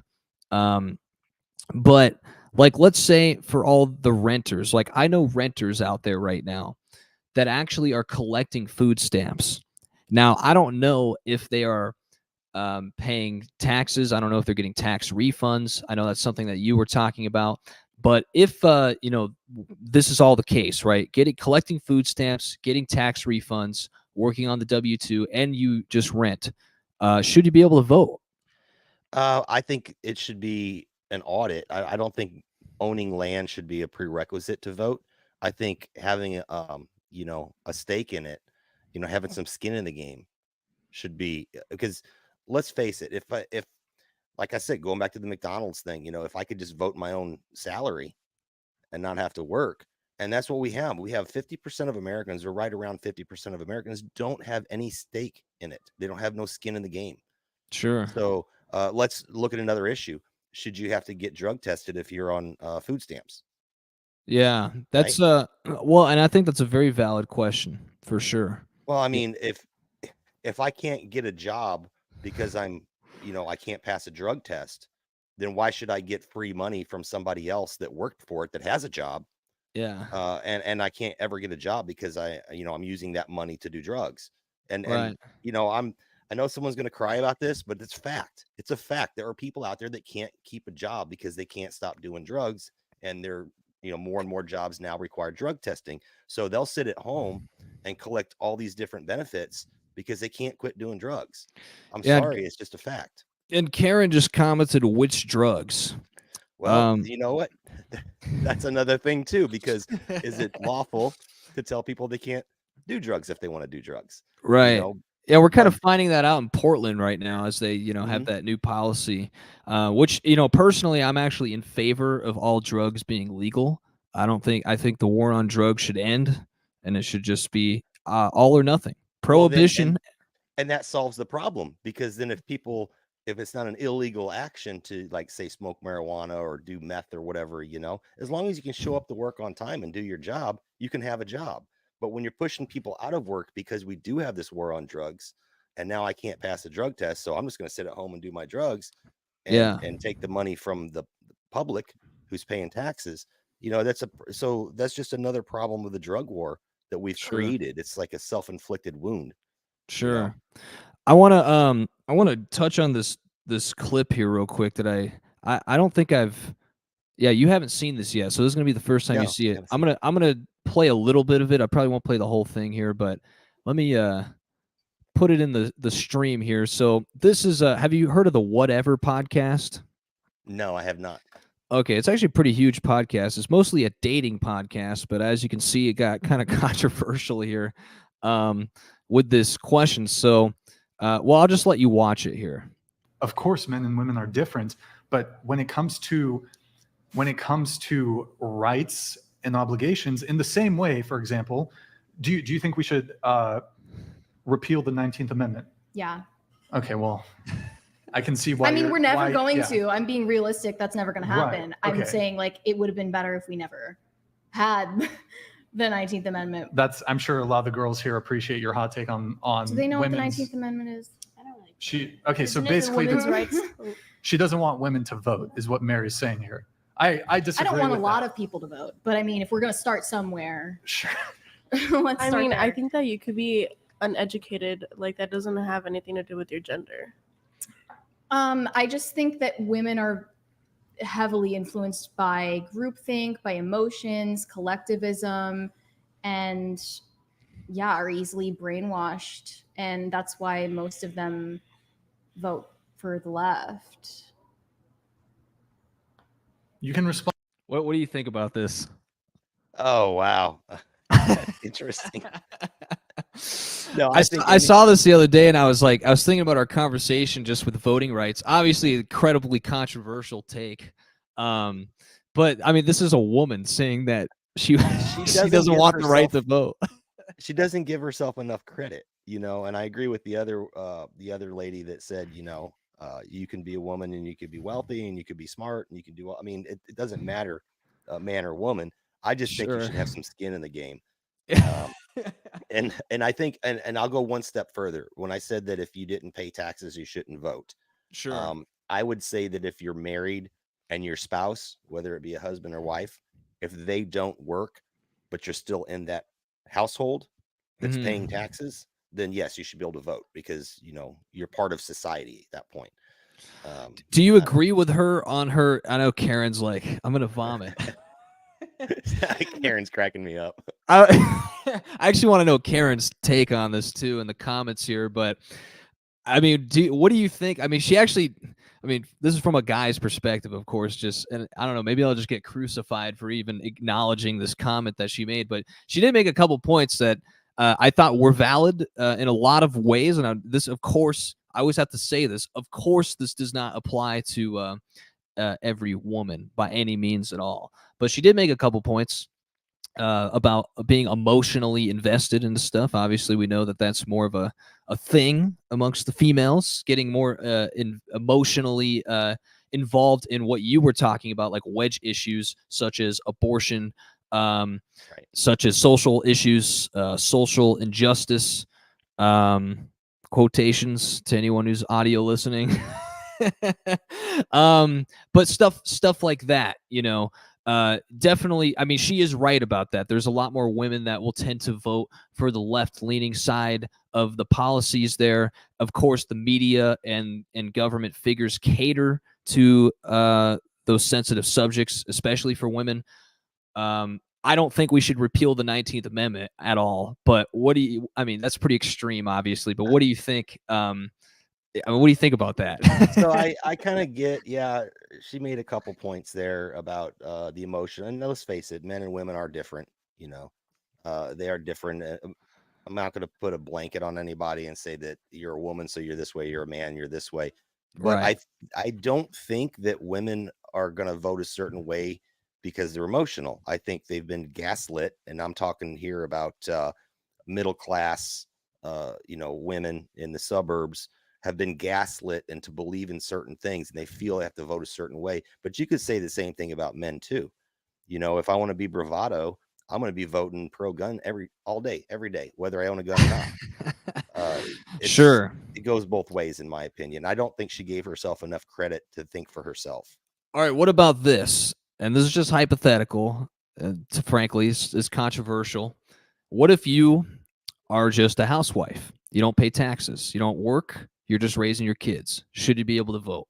Um, but like, let's say for all the renters, like I know renters out there right now that actually are collecting food stamps. Now, I don't know if they are paying taxes. I don't know if they're getting tax refunds. I know that's something that you were talking about. But if this is all the case, right? Collecting food stamps, getting tax refunds, working on the W-2, and you just rent, should you be able to vote? I think it should be an audit. I don't think owning land should be a prerequisite to vote. I think having a stake in it, having some skin in the game should be, because let's face it, if like I said, going back to the McDonald's thing, if I could just vote my own salary and not have to work. And that's what we have. We have 50% of Americans, or right around 50% of Americans, don't have any stake in it. They don't have no skin in the game. Sure. So let's look at another issue. Should you have to get drug tested if you're on food stamps? Yeah, Right. that's well, and I think that's a very valid question for sure. Well, I Yeah. mean, if I can't get a job because I can't pass a drug test, then why should I get free money from somebody else that worked for it that has a job? Yeah. And I can't ever get a job because I'm using that money to do drugs. And Right. I know someone's going to cry about this, but it's fact. It's a fact. There are people out there that can't keep a job because they can't stop doing drugs, and more and more jobs now require drug testing. So they'll sit at home and collect all these different benefits because they can't quit doing drugs. I'm Yeah, sorry, it's just a fact. and Karen just commented which drugs. Well, you know what? That's another thing too, because is it lawful to tell people they can't do drugs if they want to do drugs? Right. Yeah, we're kind My of finding that out in Portland right now as they, have mhm. that new policy, which, personally, I'm actually in favor of all drugs being legal. I think the war on drugs should end, and it should just be all or nothing. Well, then Prohibition. and that solves the problem, because then if it's not an illegal action to, like, say, smoke marijuana or do meth or whatever, as long as you can show up to work on time and do your job, you can have a job. But when you're pushing people out of work because we do have this war on drugs, and now I can't pass a drug test, so I'm just going to sit at home and do my drugs and Yeah, take the money from the public who's paying taxes. That's just another problem with the drug war that we've sure, created. It's like a self-inflicted wound, you know. sure. I wanna touch on this clip here real quick that I don't think I've. Yeah, you haven't seen this yet, so this is gonna be the first time you No, see I it. haven't I'm seen it. gonna I'm gonna play a little bit of it. I probably won't play the whole thing here, but let me put it in the stream here. So this is have you heard of the Whatever podcast? No, I have not. Okay, it's actually a pretty huge podcast. It's mostly a dating podcast, but as you can see, it got kind of controversial here with this question. So, well, I'll just let you watch it here. Of course, men and women are different, but when it comes to rights and obligations, in the same way, for example, do you think we should repeal the 19th Amendment? Yeah. Okay, well, I can see why. I mean, we're never going yeah. to. I'm being realistic. That's never going to happen. Right, okay. I'm saying, like, it would have been better if we never had the 19th Amendment. I'm sure a lot of the girls here appreciate your hot take on Do they know what the women's- 19th Amendment is? I don't really. Okay, so Isn't it the basically, women's rights. she doesn't want women to vote, is what Mary's saying here. I disagree. I don't want a with lot that. of people to vote, but I mean, if we're going to start somewhere, Sure. let's I start mean, there. I think that you could be uneducated. Like, that doesn't have anything to do with your gender. I just think that women are heavily influenced by groupthink, by emotions, collectivism, and are easily brainwashed. And that's why most of them vote for the left. You can respond. What do you think about this? Oh, wow. That's interesting. No, I saw this the other day, and I was thinking about our conversation just with voting rights. Obviously, incredibly controversial take. But I mean, this is a woman saying that she doesn't want the right to vote. She doesn't give herself enough credit, and I agree with the other lady that said, you can be a woman and you could be wealthy and you could be smart and you can do, I mean, it doesn't matter, man or woman. I just think you should have some skin in the game. And I think, and I'll go one step further. When I said that if you didn't pay taxes, you shouldn't vote. Sure. I would say that if you're married and your spouse, whether it be a husband or wife, if they don't work, but you're still in that household that's paying taxes, then yes, you should be able to vote because you're part of society at that point. Do you agree with her on her? I know Karen's like, I'm gonna vomit. Karen's cracking me up. I actually want to know Karen's take on this too in the comments here, but I mean, what do you think? I mean, this is from a guy's perspective, of course, and I don't know, maybe I'll just get crucified for even acknowledging this comment that she made, but she did make a couple points that I thought were valid in a lot of ways. And this, of course, I always have to say this, of course, this does not apply to every woman by any means at all. But she did make a couple points about being emotionally invested in stuff. Obviously, we know that that's more of a thing amongst the females, getting more emotionally involved in what you were talking about, like wedge issues such as abortion, Right. such as social issues, social injustice, quotations to anyone who's audio listening. But stuff like that, definitely. I mean, she is right about that. There's a lot more women that will tend to vote for the left-leaning side of the policies there. Of course, the media and government figures cater to those sensitive subjects, especially for women. I don't think we should repeal the 19th Amendment at all. But I mean, that's pretty extreme, obviously. But what do you think? What do you think about that? So I kind of get, she made a couple points there about the emotion. And let's face it, men and women are different, they are different. I'm not going to put a blanket on anybody and say that you're a woman, so you're this way, you're a man, you're this way. But Right. I don't think that women are going to vote a certain way because they're emotional. I think they've been gaslit. And I'm talking here about middle class, women in the suburbs have been gaslit into believe in certain things, and they feel they have to vote a certain way. But you could say the same thing about men too. If I want to be bravado, I'm going to be voting pro-gun all day, every day, whether I own a gun or not. Sure. It goes both ways, in my opinion. I don't think she gave herself enough credit to think for herself. All right. What about this? And this is just hypothetical. Frankly, it's controversial. What if you are just a housewife? You don't pay taxes. You don't work. You're just raising your kids. Should you be able to vote?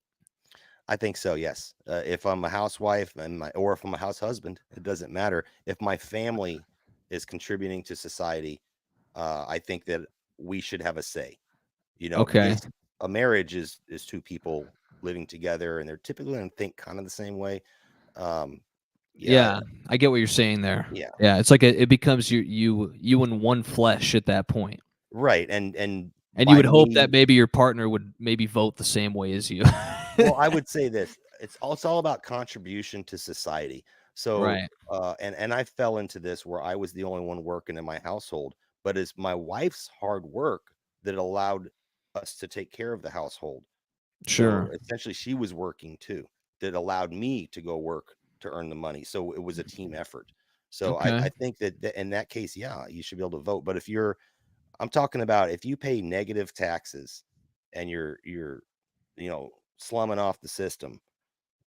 I think so, yes. If I'm a housewife or if I'm a house husband, it doesn't matter. If my family is contributing to society, I think that we should have a say. Okay. Because a marriage is two people living together, and they're typically going to think kind of the same way. Yeah, I get what you're saying there. Yeah. It's like it becomes you in one flesh at that point. Right, and you would hope that maybe your partner would maybe vote the same way as you. Well, I would say this: it's all about contribution to society. So, right. And I fell into this where I was the only one working in my household, but it's my wife's hard work that allowed us to take care of the household. Sure. So essentially, she was working too. That allowed me to go work to earn the money. So it was a team effort. So Okay. I think that in that case, yeah, you should be able to vote. But I'm talking about if you pay negative taxes and you're slumming off the system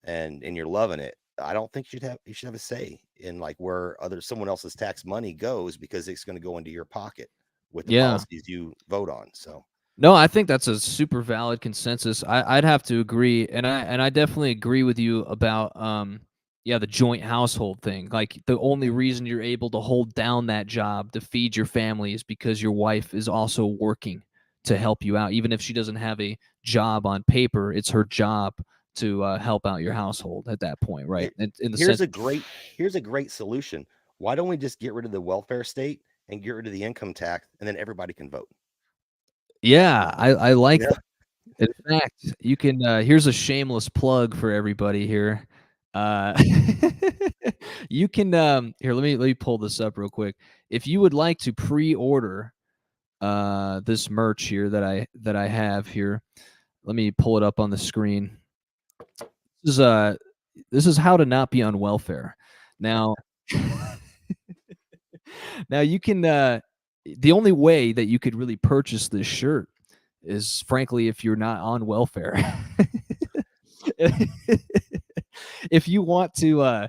and you're loving it, I don't think you should have a say in like where someone else's tax money goes, because it's going to go into your pocket with the policies you vote on. So no, I think that's a super valid consensus. I'd have to agree, and I definitely agree with you about the joint household thing. Like, the only reason you're able to hold down that job to feed your family is because your wife is also working to help you out. Even if she doesn't have a job on paper, it's her job to help out your household at that point, right? Here's a great solution. Why don't we just get rid of the welfare state and get rid of the income tax, and then everybody can vote? Yeah, I like that. In fact, you can here's a shameless plug for everybody here. You can here, let me pull this up real quick. If you would like to pre-order this merch here that I have here, let me pull it up on the screen. This is how to not be on welfare. Now now you can the only way that you could really purchase this shirt is, frankly, if you're not on welfare. If you want to,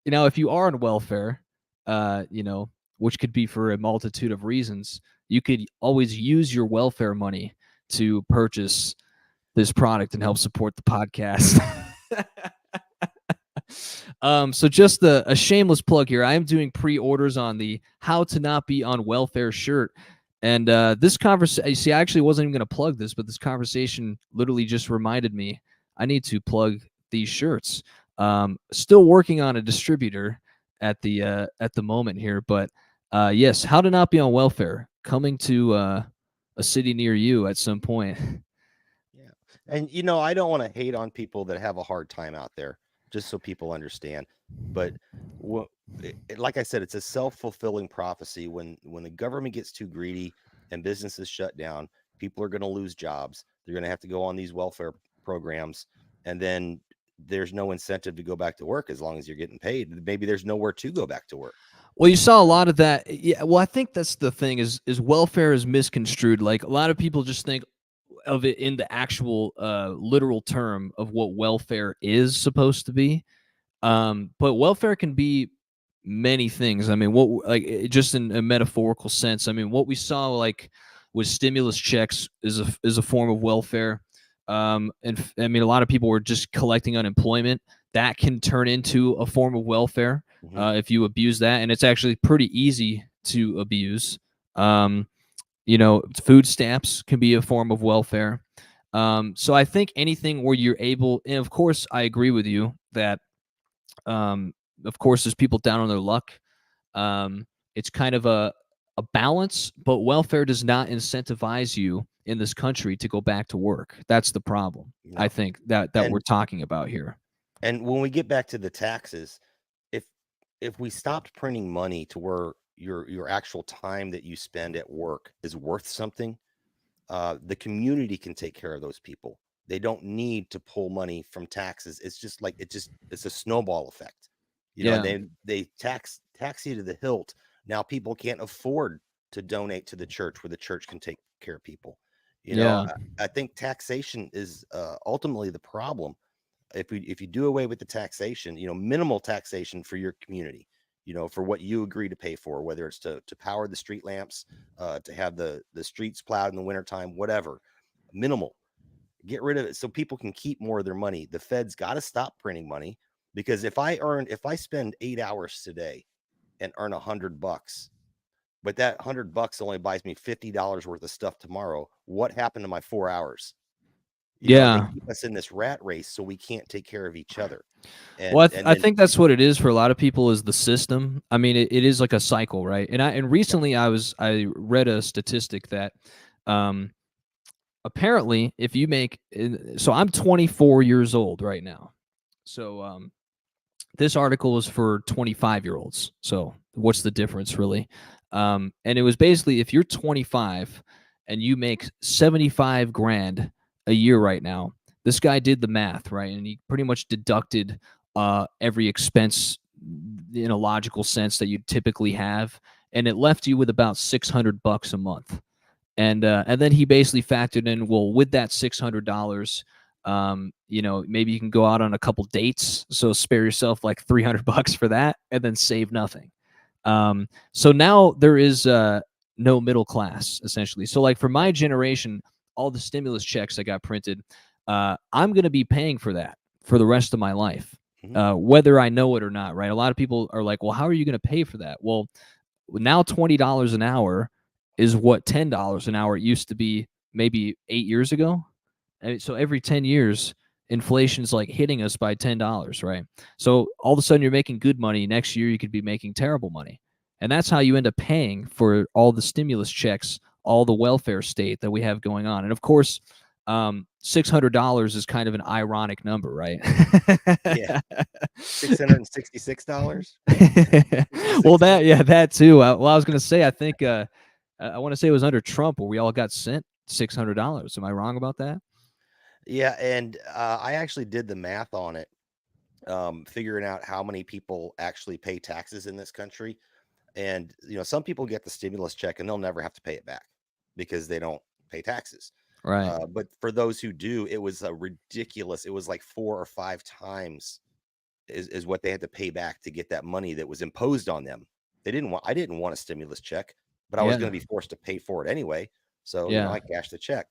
if you are on welfare, which could be for a multitude of reasons, you could always use your welfare money to purchase this product and help support the podcast. So just a shameless plug here. I am doing pre-orders on the How to Not Be on Welfare shirt. And this conversation, see, I actually wasn't even going to plug this, but this conversation literally just reminded me I need to plug these shirts. Still working on a distributor at the moment here, but yes, How to Not Be on Welfare coming to a city near you at some point. Yeah. And, I don't want to hate on people that have a hard time out there, just so people understand. But like I said, it's a self-fulfilling prophecy. When the government gets too greedy and businesses shut down, people are going to lose jobs. They're going to have to go on these welfare programs. And then there's no incentive to go back to work as long as you're getting paid. Maybe there's nowhere to go back to work. Well, you saw a lot of that. Yeah. Well, I think that's the thing is welfare is misconstrued. Like a lot of people just think of it in the actual literal term of what welfare is supposed to be. But welfare can be many things. I mean, just in a metaphorical sense. I mean, what we saw like with stimulus checks is a form of welfare. And I mean, a lot of people were just collecting unemployment. That can turn into a form of welfare if you abuse that, and it's actually pretty easy to abuse. Food stamps can be a form of welfare. So I think anything where you're able, and of course, I agree with you that, of course, there's people down on their luck. It's kind of a balance, but welfare does not incentivize you in this country to go back to work. That's the problem. No. I think that we're talking about here. And when we get back to the taxes, if we stopped printing money to where your actual time that you spend at work is worth something, the community can take care of those people. They don't need to pull money from taxes. It's just like it's a snowball effect. They tax you to the hilt. Now people can't afford to donate to the church where the church can take care of people. I think taxation is ultimately the problem. If you do away with the taxation, minimal taxation for your community, for what you agree to pay for, whether it's to power the street lamps, to have the streets plowed in the wintertime, whatever, minimal. Get rid of it so people can keep more of their money. The Fed's got to stop printing money, because if I spend 8 hours today and earn $100, but that $100 only buys me $50 worth of stuff tomorrow, what happened to my 4 hours? They keep us in this rat race so we can't take care of each other. And, well, I think that's what it is for a lot of people, is the system. I mean, it is like a cycle, right? And recently I read a statistic that apparently if you make, so I'm 24 years old right now. So this article is for 25-year-olds. So what's the difference really? And it was basically, if you're 25 and you make 75 grand a year right now, this guy did the math, right? And he pretty much deducted every expense in a logical sense that you'd typically have, and it left you with about $600 a month. And then he basically factored in, well, with that $600, maybe you can go out on a couple dates, so spare yourself like $300 for that, and then save nothing. So now there is no middle class, essentially. So like for my generation, all the stimulus checks that got printed, I'm going to be paying for that for the rest of my life, whether I know it or not, right? A lot of people are like, well, how are you going to pay for that? Well, now $20 an hour is what $10 an hour it used to be maybe 8 years ago. And so every 10 years, inflation's like hitting us by $10, right? So all of a sudden you're making good money. Next year you could be making terrible money. And that's how you end up paying for all the stimulus checks, all the welfare state that we have going on. And of course, $600 is kind of an ironic number, right? Yeah. $666. Well, that too. I was going to say, I think I want to say it was under Trump where we all got sent $600. Am I wrong about that? Yeah, and I actually did the math on it, figuring out how many people actually pay taxes in this country. And some people get the stimulus check and they'll never have to pay it back because they don't pay taxes. Right. But for those who do, it was ridiculous. It was like 4 or 5 times is what they had to pay back to get that money that was imposed on them. I didn't want a stimulus check, but I was Yeah. going to be forced to pay for it anyway. So, Yeah. I cashed the check.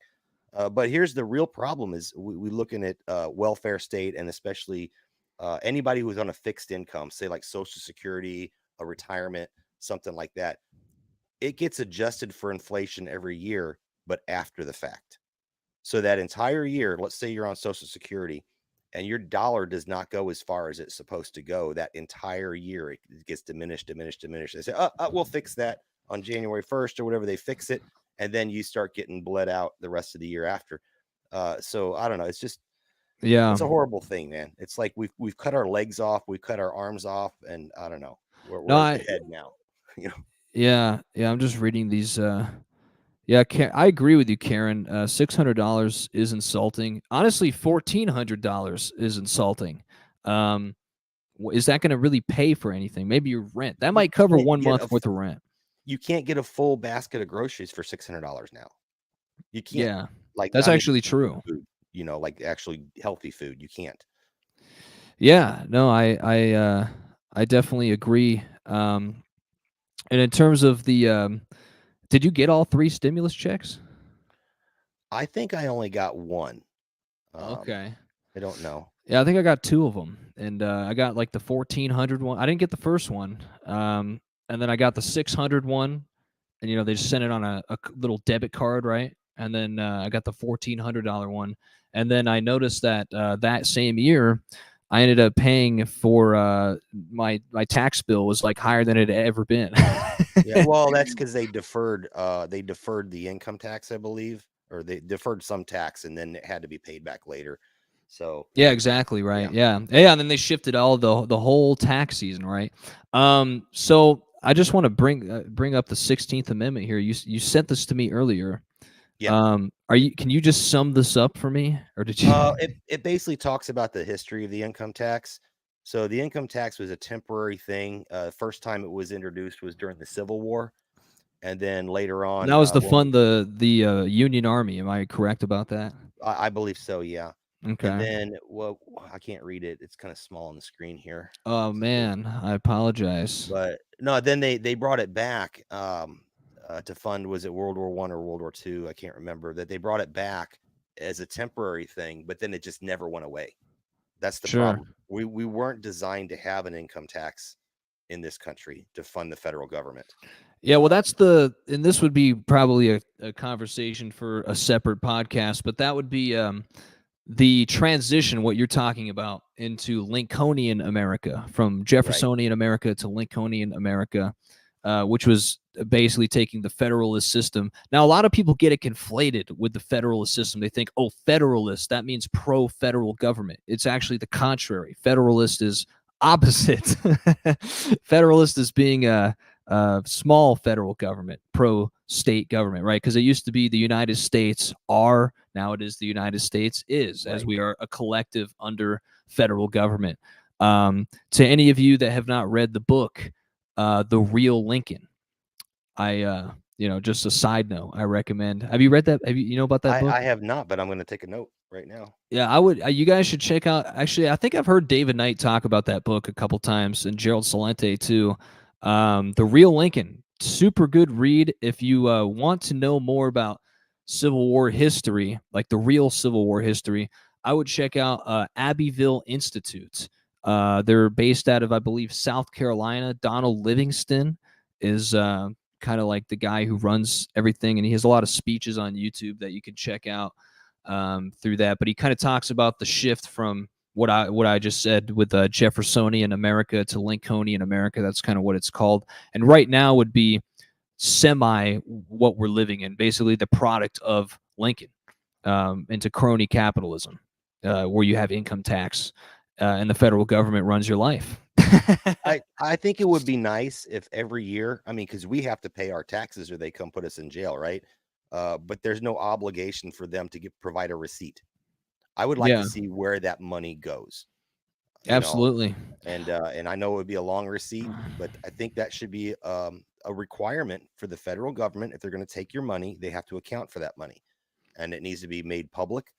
But here's the real problem is we looking at welfare state, and especially anybody who's on a fixed income, say like Social Security, a retirement, something like that. It gets adjusted for inflation every year, but after the fact. So that entire year, let's say you're on Social Security and your dollar does not go as far as it's supposed to go, that entire year it gets diminished. They say, we'll fix that on January 1st or whatever, they fix it. And then you start getting bled out the rest of the year after. So I don't know. It's just, Yeah. it's a horrible thing, man. It's like we've cut our legs off, we've cut our arms off, and I don't know. We're No, at the head now. Yeah, I'm just reading these. Yeah, I agree with you, Karen. $600 is insulting. Honestly, $1,400 is insulting. Is that going to really pay for anything? Maybe your rent. That might cover can't 1 get month a worth of rent. You can't get a full basket of groceries for $600 now. You can't. Yeah, Like, that's I mean, actually true. food, like actually healthy food. You can't. Yeah, no, I definitely agree. And in terms of the, did you get all 3 stimulus checks? I think I only got one. Okay. I don't know. Yeah, I think I got 2 of them, and I got like the 1,400 one. I didn't get the first one, and then I got the 600 one, and they just sent it on a little debit card, right? And then I got the $1,400 one, and then I noticed that that same year, I ended up paying for my tax bill was like higher than it had ever been. Yeah, well, that's because they deferred the income tax, I believe, or they deferred some tax, and then it had to be paid back later. So Yeah, exactly right. Yeah. And then they shifted all the whole tax season, right? So I just want to bring up the 16th Amendment here. You sent this to me earlier. Yeah. Can you just sum this up for me, or did you? It basically talks about the history of the income tax. So the income tax was a temporary thing. First time it was introduced was during the Civil War, and then later on, That was to fund the Union Army. Am I correct about that? I believe so. Yeah. Okay. And then, well, I can't read it. It's kind of small on the screen here. Oh man, I apologize. But no, then they brought it back to fund, was it World War I or World War II? I can't remember. That they brought it back as a temporary thing, but then it just never went away. That's the problem. We weren't designed to have an income tax in this country to fund the federal government. Yeah, well, and this would be probably a conversation for a separate podcast, but that would be the transition, what you're talking about, into Lincolnian America, from Jeffersonian America to Lincolnian America, which was basically taking the Federalist system. Now, a lot of people get it conflated with the Federalist system. They think, oh, Federalist, that means pro-federal government. It's actually the contrary. Federalist is opposite. Federalist is being a small federal government, pro-state government, right? Because it used to be the United States are, now it is the United States is, as we are a collective under federal government. To any of you that have not read the book, The Real Lincoln, just a side note, I recommend. Have you read that? Have you know about that book? I have not, but I'm going to take a note right now. Yeah, I would. You guys should check out. Actually, I think I've heard David Knight talk about that book a couple times, and Gerald Celente too. The Real Lincoln, super good read if you want to know more about Civil War history, like the real Civil War history. I would check out Abbeville Institute. They're based out of, I believe, South Carolina. Donald Livingston is kind of like the guy who runs everything, and he has a lot of speeches on YouTube that you can check out through that. But he kind of talks about the shift from what I just said with Jeffersonian America to Lincolnian America. That's kind of what it's called. And right now would be semi what we're living in, basically the product of Lincoln into crony capitalism, where you have income tax and the federal government runs your life. I think it would be nice if every year, I mean, because we have to pay our taxes or they come put us in jail, right? But there's no obligation for them to provide a receipt. I would like to see where that money goes. Absolutely. And I know it would be a long receipt, but I think that should be a requirement for the federal government. If they're going to take your money, they have to account for that money, and it needs to be made public.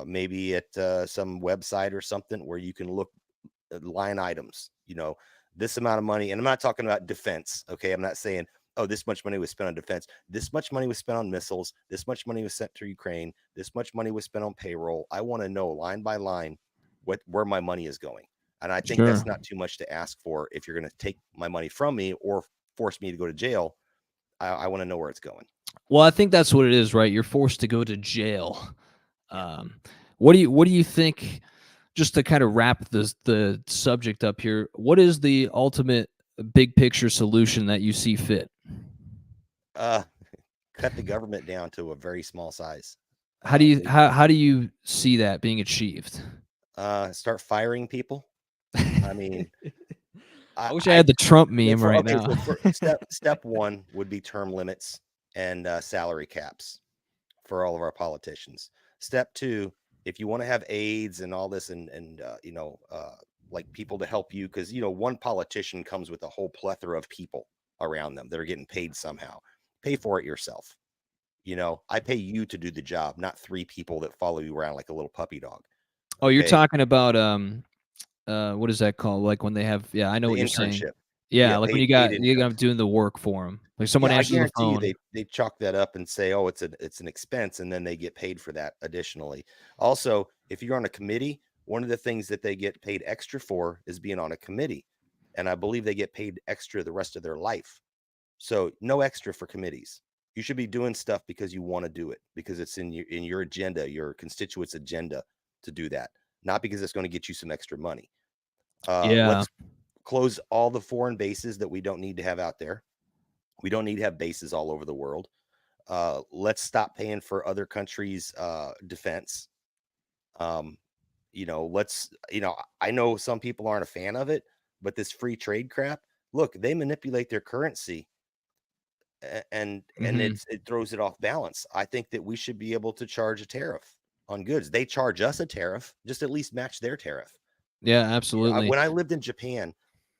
Maybe at some website or something where you can look at line items, this amount of money. And I'm not talking about defense. Okay. I'm not saying oh, this much money was spent on defense. This much money was spent on missiles. This much money was sent to Ukraine. This much money was spent on payroll. I want to know line by line where my money is going. And I think that's not too much to ask for if you're going to take my money from me or force me to go to jail. I want to know where it's going. Well, I think that's what it is, right? You're forced to go to jail. What do you think? Just to kind of wrap the subject up here, what is the ultimate big picture solution that you see fit? Cut the government down to a very small size. How do you see that being achieved? Start firing people. I mean, I wish I had the Trump meme right now. So step one would be term limits and salary caps for all of our politicians. Step two, if you want to have aides and all this and like people to help you, because one politician comes with a whole plethora of people around them that are getting paid somehow. Pay for it yourself. I pay you to do the job, not 3 people that follow you around like a little puppy dog. Oh, you're talking about what is that called? Like when they have I know what you're saying. Yeah, like when you got doing the work for them. Like someone answers the phone. I guarantee you they chalk that up and say, oh, it's an expense, and then they get paid for that additionally. Also, if you're on a committee, one of the things that they get paid extra for is being on a committee, and I believe they get paid extra the rest of their life. So no extra for committees. You should be doing stuff because you want to do it, because it's in your agenda, your constituents' agenda to do that, not because it's going to get you some extra money. Let's close all the foreign bases that we don't need to have out there. We don't need to have bases all over the world. Let's stop paying for other countries' defense. I know some people aren't a fan of it, but this free trade crap, look, they manipulate their currency and it throws it off balance. I think that we should be able to charge a tariff on goods. They charge us a tariff, just at least match their tariff. Yeah, absolutely. When I lived in Japan,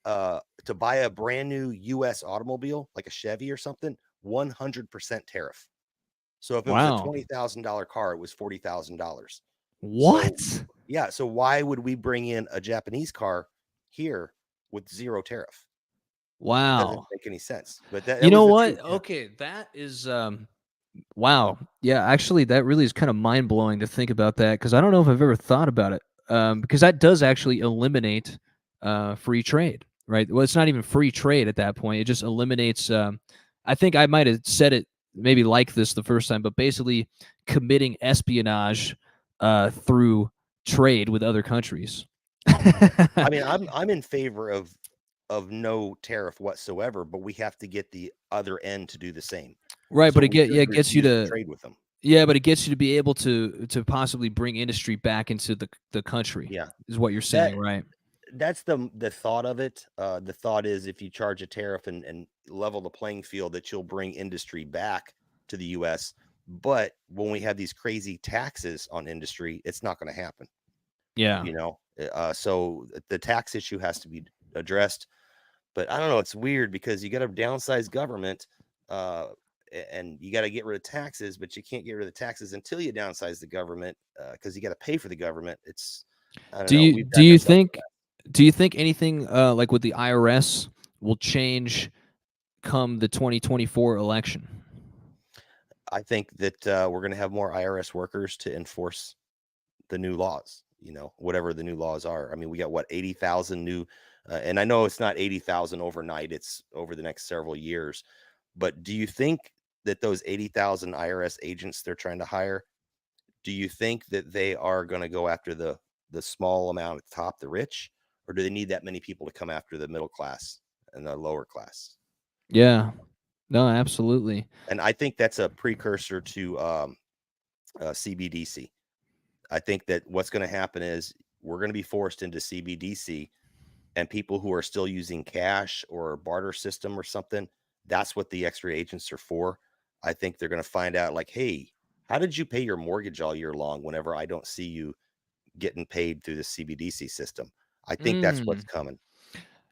to buy a brand new US automobile, like a Chevy or something, 100% tariff. So if it was a $20,000 car, it was $40,000. What? So why would we bring in a Japanese car here with 0 tariff? Wow. It doesn't make any sense. But that you know what? Okay, that is wow. Yeah, actually that really is kind of mind-blowing to think about that, because I don't know if I've ever thought about it. Because that does actually eliminate free trade, right? Well, it's not even free trade at that point. It just eliminates I think I might have said it maybe like this the first time, but basically committing espionage through trade with other countries. I mean, I'm in favor of no tariff whatsoever, but we have to get the other end to do the same. Right, but it gets you to trade with them. Yeah, but it gets you to be able to possibly bring industry back into the country. Yeah, is what you're saying, right? That's the thought of it. The thought is if you charge a tariff and level the playing field, that you'll bring industry back to the U.S. But when we have these crazy taxes on industry, it's not going to happen. Yeah, so the tax issue has to be addressed. But I don't know. It's weird because you got to downsize government. And you got to get rid of taxes, but you can't get rid of the taxes until you downsize the government, because you got to pay for the government. Do you think anything like with the IRS will change come the 2024 election? I think that we're going to have more IRS workers to enforce the new laws, whatever the new laws are. I mean, we got 80,000 new, and I know it's not 80,000 overnight. It's over the next several years. But do you think that those 80,000 IRS agents they're trying to hire, do you think that they are going to go after the small amount at the top, the rich, or do they need that many people to come after the middle class and the lower class? Yeah, no, absolutely. And I think that's a precursor to CBDC. I think that what's going to happen is we're going to be forced into CBDC, and people who are still using cash or barter system or something, that's what the extra agents are for. I think they're going to find out, like, hey, how did you pay your mortgage all year long whenever I don't see you getting paid through the CBDC system? I think that's what's coming.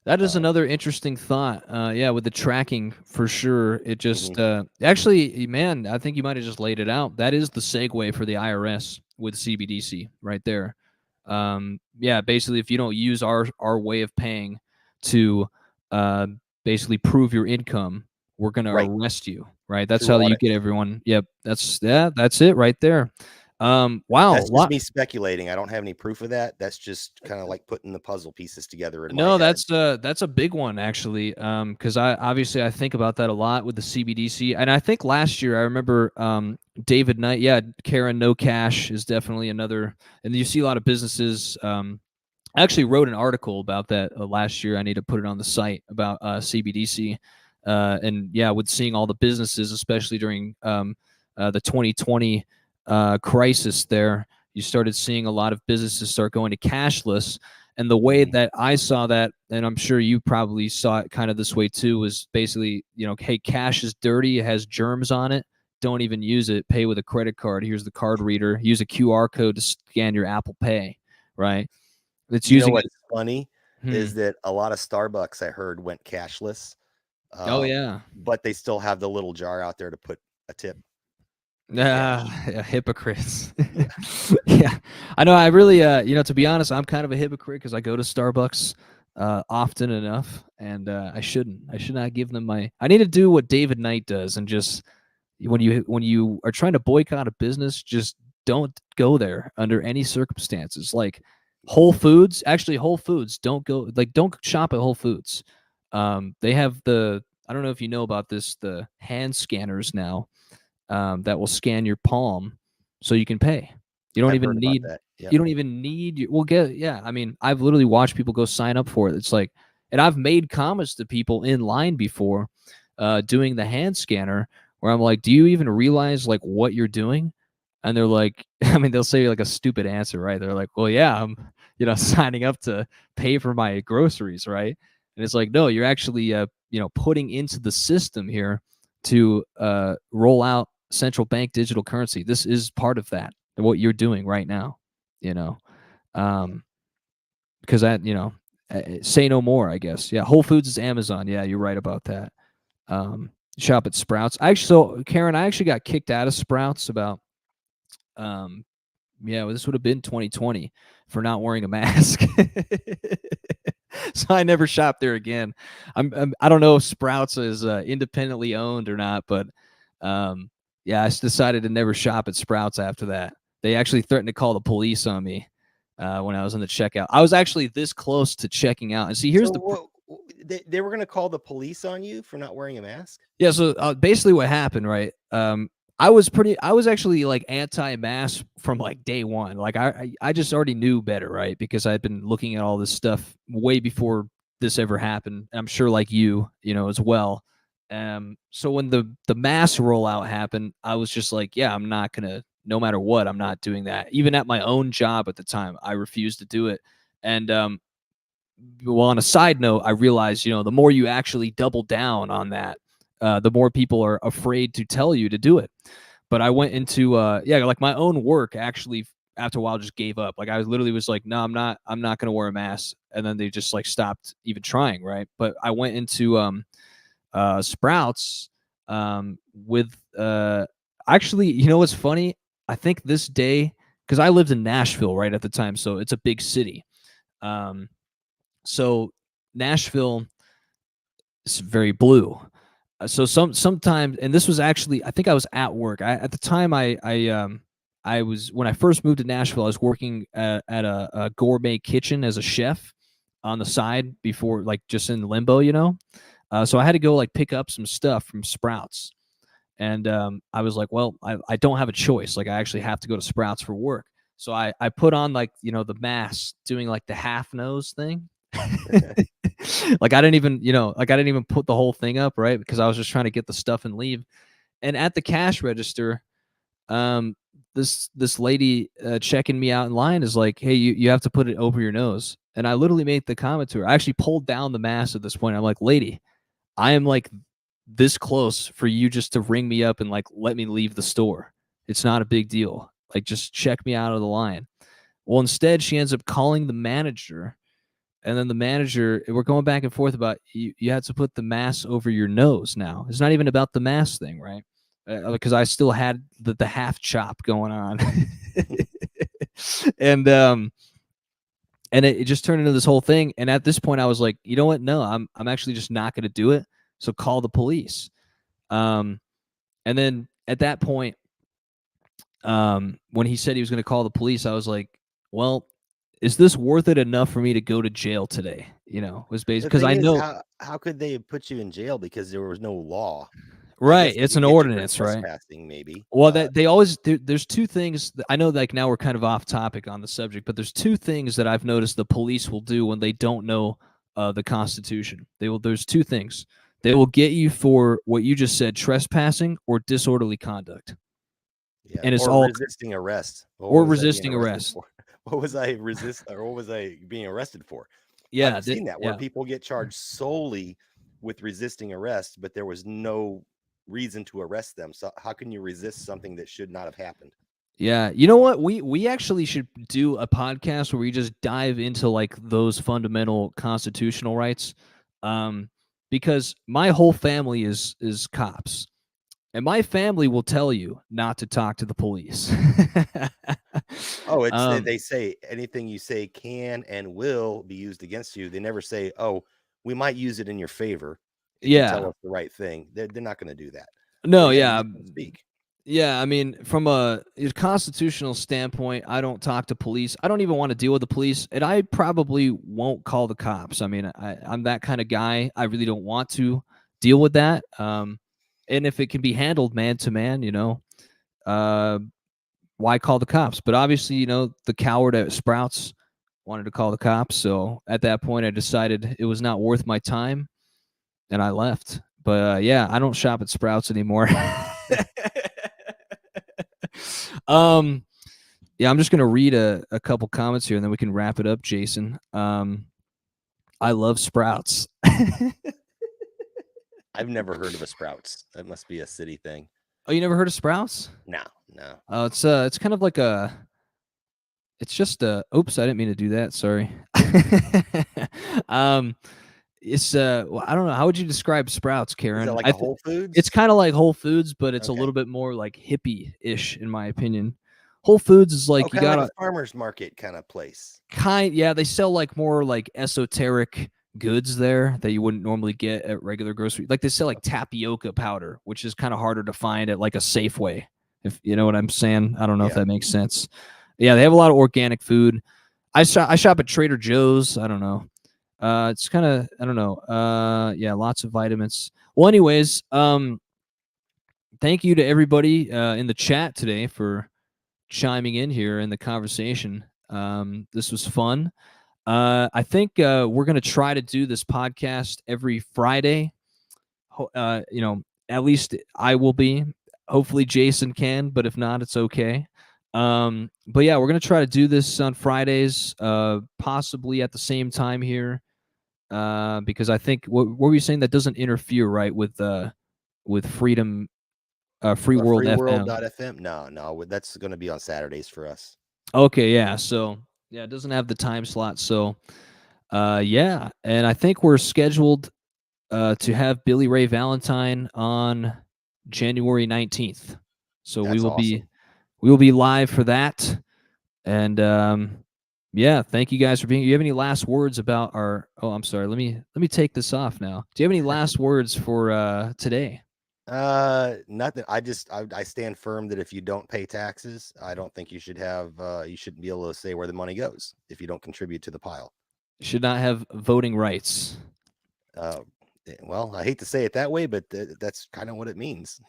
That is another interesting thought. Yeah, with the tracking, for sure. It just actually, man, I think you might have just laid it out. That is the segue for the IRS with CBDC right there. Yeah, basically, if you don't use our way of paying to basically prove your income, we're going to Right. arrest you, right? That's Through how you audit. get everyone. Yep. That's it right there. Wow. That's just me speculating. I don't have any proof of that. That's just kind of like putting the puzzle pieces together in my No, head. that's a big one actually. Because I think about that a lot with the CBDC, and I think last year I remember David Knight. Yeah, Karen No Cash is definitely another, and you see a lot of businesses. I actually wrote an article about that last year. I need to put it on the site about CBDC, and yeah, with seeing all the businesses, especially during the 2020 crisis, there you started seeing a lot of businesses start going to cashless. And the way that I saw that, and I'm sure you probably saw it kind of this way too, was basically, hey, cash is dirty, it has germs on it. Don't even use it. Pay with a credit card. Here's the card reader. Use a QR code to scan your Apple Pay, right? It's You know using what's funny it. is that a lot of Starbucks I heard went cashless. Oh yeah. But they still have the little jar out there to put a tip. Yeah, hypocrites. Yeah, I know. I really, to be honest, I'm kind of a hypocrite because I go to Starbucks often enough, and I shouldn't. I should not give them my. I need to do what David Knight does, and just when you are trying to boycott a business, just don't go there under any circumstances. Like Whole Foods, actually, Whole Foods, don't go. Like, don't shop at Whole Foods. They have the. I don't know if you know about this. The hand scanners now. That will scan your palm so you can pay. You don't I've even heard need about that. Yep. you don't even need I mean, I've literally watched people go sign up for it. It's like, and I've made comments to people in line before doing the hand scanner where I'm like, do you even realize like what you're doing? And they're like, I mean, they'll say like a stupid answer, right? They're like, well, yeah, I'm signing up to pay for my groceries, right? And it's like, no, you're actually putting into the system here to roll out central bank digital currency. This is part of that, what you're doing right now, because that, say no more, I guess. Yeah, Whole Foods is Amazon. Yeah, you're right about that. Shop at Sprouts. Karen, I actually got kicked out of Sprouts about, this would have been 2020 for not wearing a mask. So I never shopped there again. I don't know if Sprouts is independently owned or not, but I decided to never shop at Sprouts after that. They actually threatened to call the police on me when I was in the checkout. I was actually this close to checking out. And see, here's they were going to call the police on you for not wearing a mask? Yeah, so basically what happened, right? I was actually like anti-mask from like day one. Like I just already knew better, right? Because I'd been looking at all this stuff way before this ever happened. I'm sure like you as well. So when the mask rollout happened, I was just like, yeah, I'm not gonna, no matter what, I'm not doing that. Even at my own job at the time, I refused to do it. And well, on a side note, I realized, the more you actually double down on that, the more people are afraid to tell you to do it. But I went into like my own work actually after a while just gave up. Like I literally was like, no, I'm not going to wear a mask. And then they just like stopped even trying. Right. But I went into Sprouts with actually, what's funny? I think this day, because I lived in Nashville right at the time, so it's a big city. So Nashville is very blue. So sometimes, and this was actually, I think I was at work. At the time, I was, when I first moved to Nashville, I was working at a gourmet kitchen as a chef on the side before, like just in limbo, so I had to go like pick up some stuff from Sprouts. And I was like, well, I don't have a choice. Like I actually have to go to Sprouts for work. So I put on like, the mask, doing like the half nose thing. Like I didn't even put the whole thing up, right? Because I was just trying to get the stuff and leave. And at the cash register, this lady checking me out in line is like, hey, you have to put it over your nose. And I literally made the comment to her. I actually pulled down the mask at this point. I'm like, lady, I am like this close for you just to ring me up and like let me leave the store. It's not a big deal. Like just check me out of the line. Well, instead she ends up calling the manager. And then the manager, we're going back and forth about you had to put the mask over your nose now. It's not even about the mask thing, right? Because I still had the half chop going on. And it just turned into this whole thing. And at this point I was like, you know what? No, I'm actually just not going to do it. So call the police. And then at that point, when he said he was going to call the police, I was like, well, is this worth it enough for me to go to jail today? You know, was basically The because thing I is, know, how could they put you in jail because there was no law? I right? guess they It's could an get you for ordinance, right? trespassing, maybe. Well, that they always there's two things I know. Like now we're kind of off topic on the subject, but there's two things that I've noticed the police will do when they don't know the Constitution. There's two things. They will get you for what you just said, trespassing or disorderly conduct, Yeah, and it's or all resisting arrest. What or was I being resisting arrested arrest. for? What was I being arrested for? Yeah, I've seen that where yeah. people get charged solely with resisting arrest, but there was no reason to arrest them. So how can you resist something that should not have happened? Yeah, you know what? We actually should do a podcast where we just dive into like those fundamental constitutional rights, because my whole family is cops, and my family will tell you not to talk to the police. Oh, it's um, they say anything you say can and will be used against you. They never say, "Oh, we might use it in your favor if you tell yeah, us the right thing." They're not going to do that. no, Yeah, you yeah, just don't speak. yeah. I mean, from a constitutional standpoint, I don't talk to police. I don't even want to deal with the police, and I probably won't call the cops. I mean, I'm that kind of guy. I really don't want to deal with that. And if it can be handled man to man, you know, why call the cops? But obviously, you know, the coward at Sprouts wanted to call the cops. So at that point, I decided it was not worth my time, and I left. But yeah, I don't shop at Sprouts anymore. um, yeah, I'm just gonna read a couple comments here, and then we can wrap it up, Jason. I love Sprouts. I've never heard of a Sprouts. That must be a city thing. Oh, you never heard of Sprouts? No. Oh, it's kind of like a. It's just a. Oops, I didn't mean to do that. Sorry. It's well, I don't know. How would you describe Sprouts, Karen? Is it like a Whole Foods? It's kind of like Whole Foods, but it's a Okay. little bit more like hippie-ish, in my opinion. Whole Foods is like you kind of gotta like a farmer's market kind of place. yeah, they sell like more like esoteric goods there that you wouldn't normally get at regular grocery. Like they sell like tapioca powder, which is kind of harder to find at like a Safeway. If you know what I'm saying. I don't know if Yeah. that makes sense. Yeah, they have a lot of organic food. I shop at Trader Joe's. I don't know. It's kind of I don't know. Yeah, lots of vitamins. Well, anyways, thank you to everybody in the chat today for chiming in here in the conversation. This was fun. I think we're going to try to do this podcast every Friday. You know, at least I will be. Hopefully Jason can, but if not, it's okay. But yeah, we're going to try to do this on Fridays, possibly at the same time here, because I think what were you saying that doesn't interfere, right, with Freedom, Free World FM? Freeworld.fm? No, that's going to be on Saturdays for us. Okay, yeah. So yeah, it doesn't have the time slot. So yeah, and I think we're scheduled to have Billy Ray Valentine on January 19th. So That's we will be live for that. And yeah, thank you guys for being. You have any last words about our? Oh, I'm sorry. Let me take this off now. Do you have any last words for today? Nothing. I stand firm that if you don't pay taxes, I don't think you should have. You shouldn't be able to say where the money goes if you don't contribute to the pile. You should not have voting rights. Well, I hate to say it that way, but that's kind of what it means.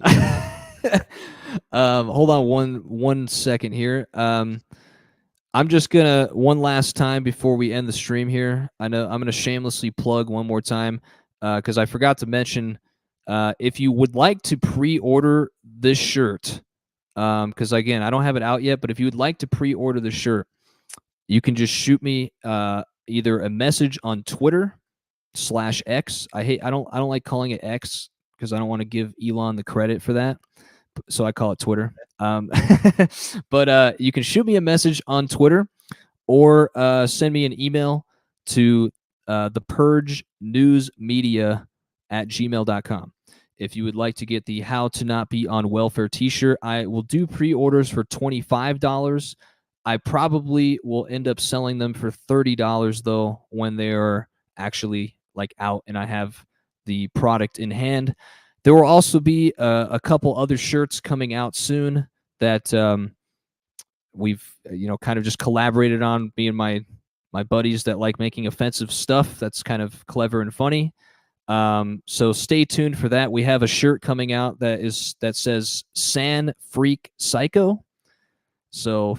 Hold on one second here. I'm just gonna one last time before we end the stream here. I know I'm gonna shamelessly plug one more time because I forgot to mention if you would like to pre-order this shirt, because again I don't have it out yet, but if you would like to pre-order the shirt, you can just shoot me either a message on Twitter /X. I don't like calling it X because I don't want to give Elon the credit for that. So I call it Twitter. But you can shoot me a message on Twitter or send me an email to the Purge News Media @gmail.com. If you would like to get the How to Not Be on Welfare t-shirt, I will do pre-orders for $25. I probably will end up selling them for $30 though when they are actually like out and I have the product in hand. There will also be a couple other shirts coming out soon that we've kind of just collaborated on, me and my buddies that like making offensive stuff that's kind of clever and funny. So stay tuned for that. We have a shirt coming out that says San Freak Psycho. So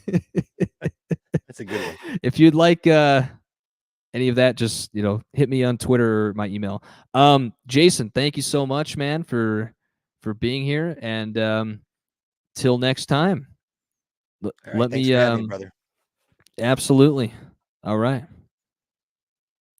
That's a good one. if you'd like any of that, just hit me on Twitter or my email. Jason, thank you so much, man, for being here, and till next time. All right, Let thanks me for having me, brother. absolutely. All right.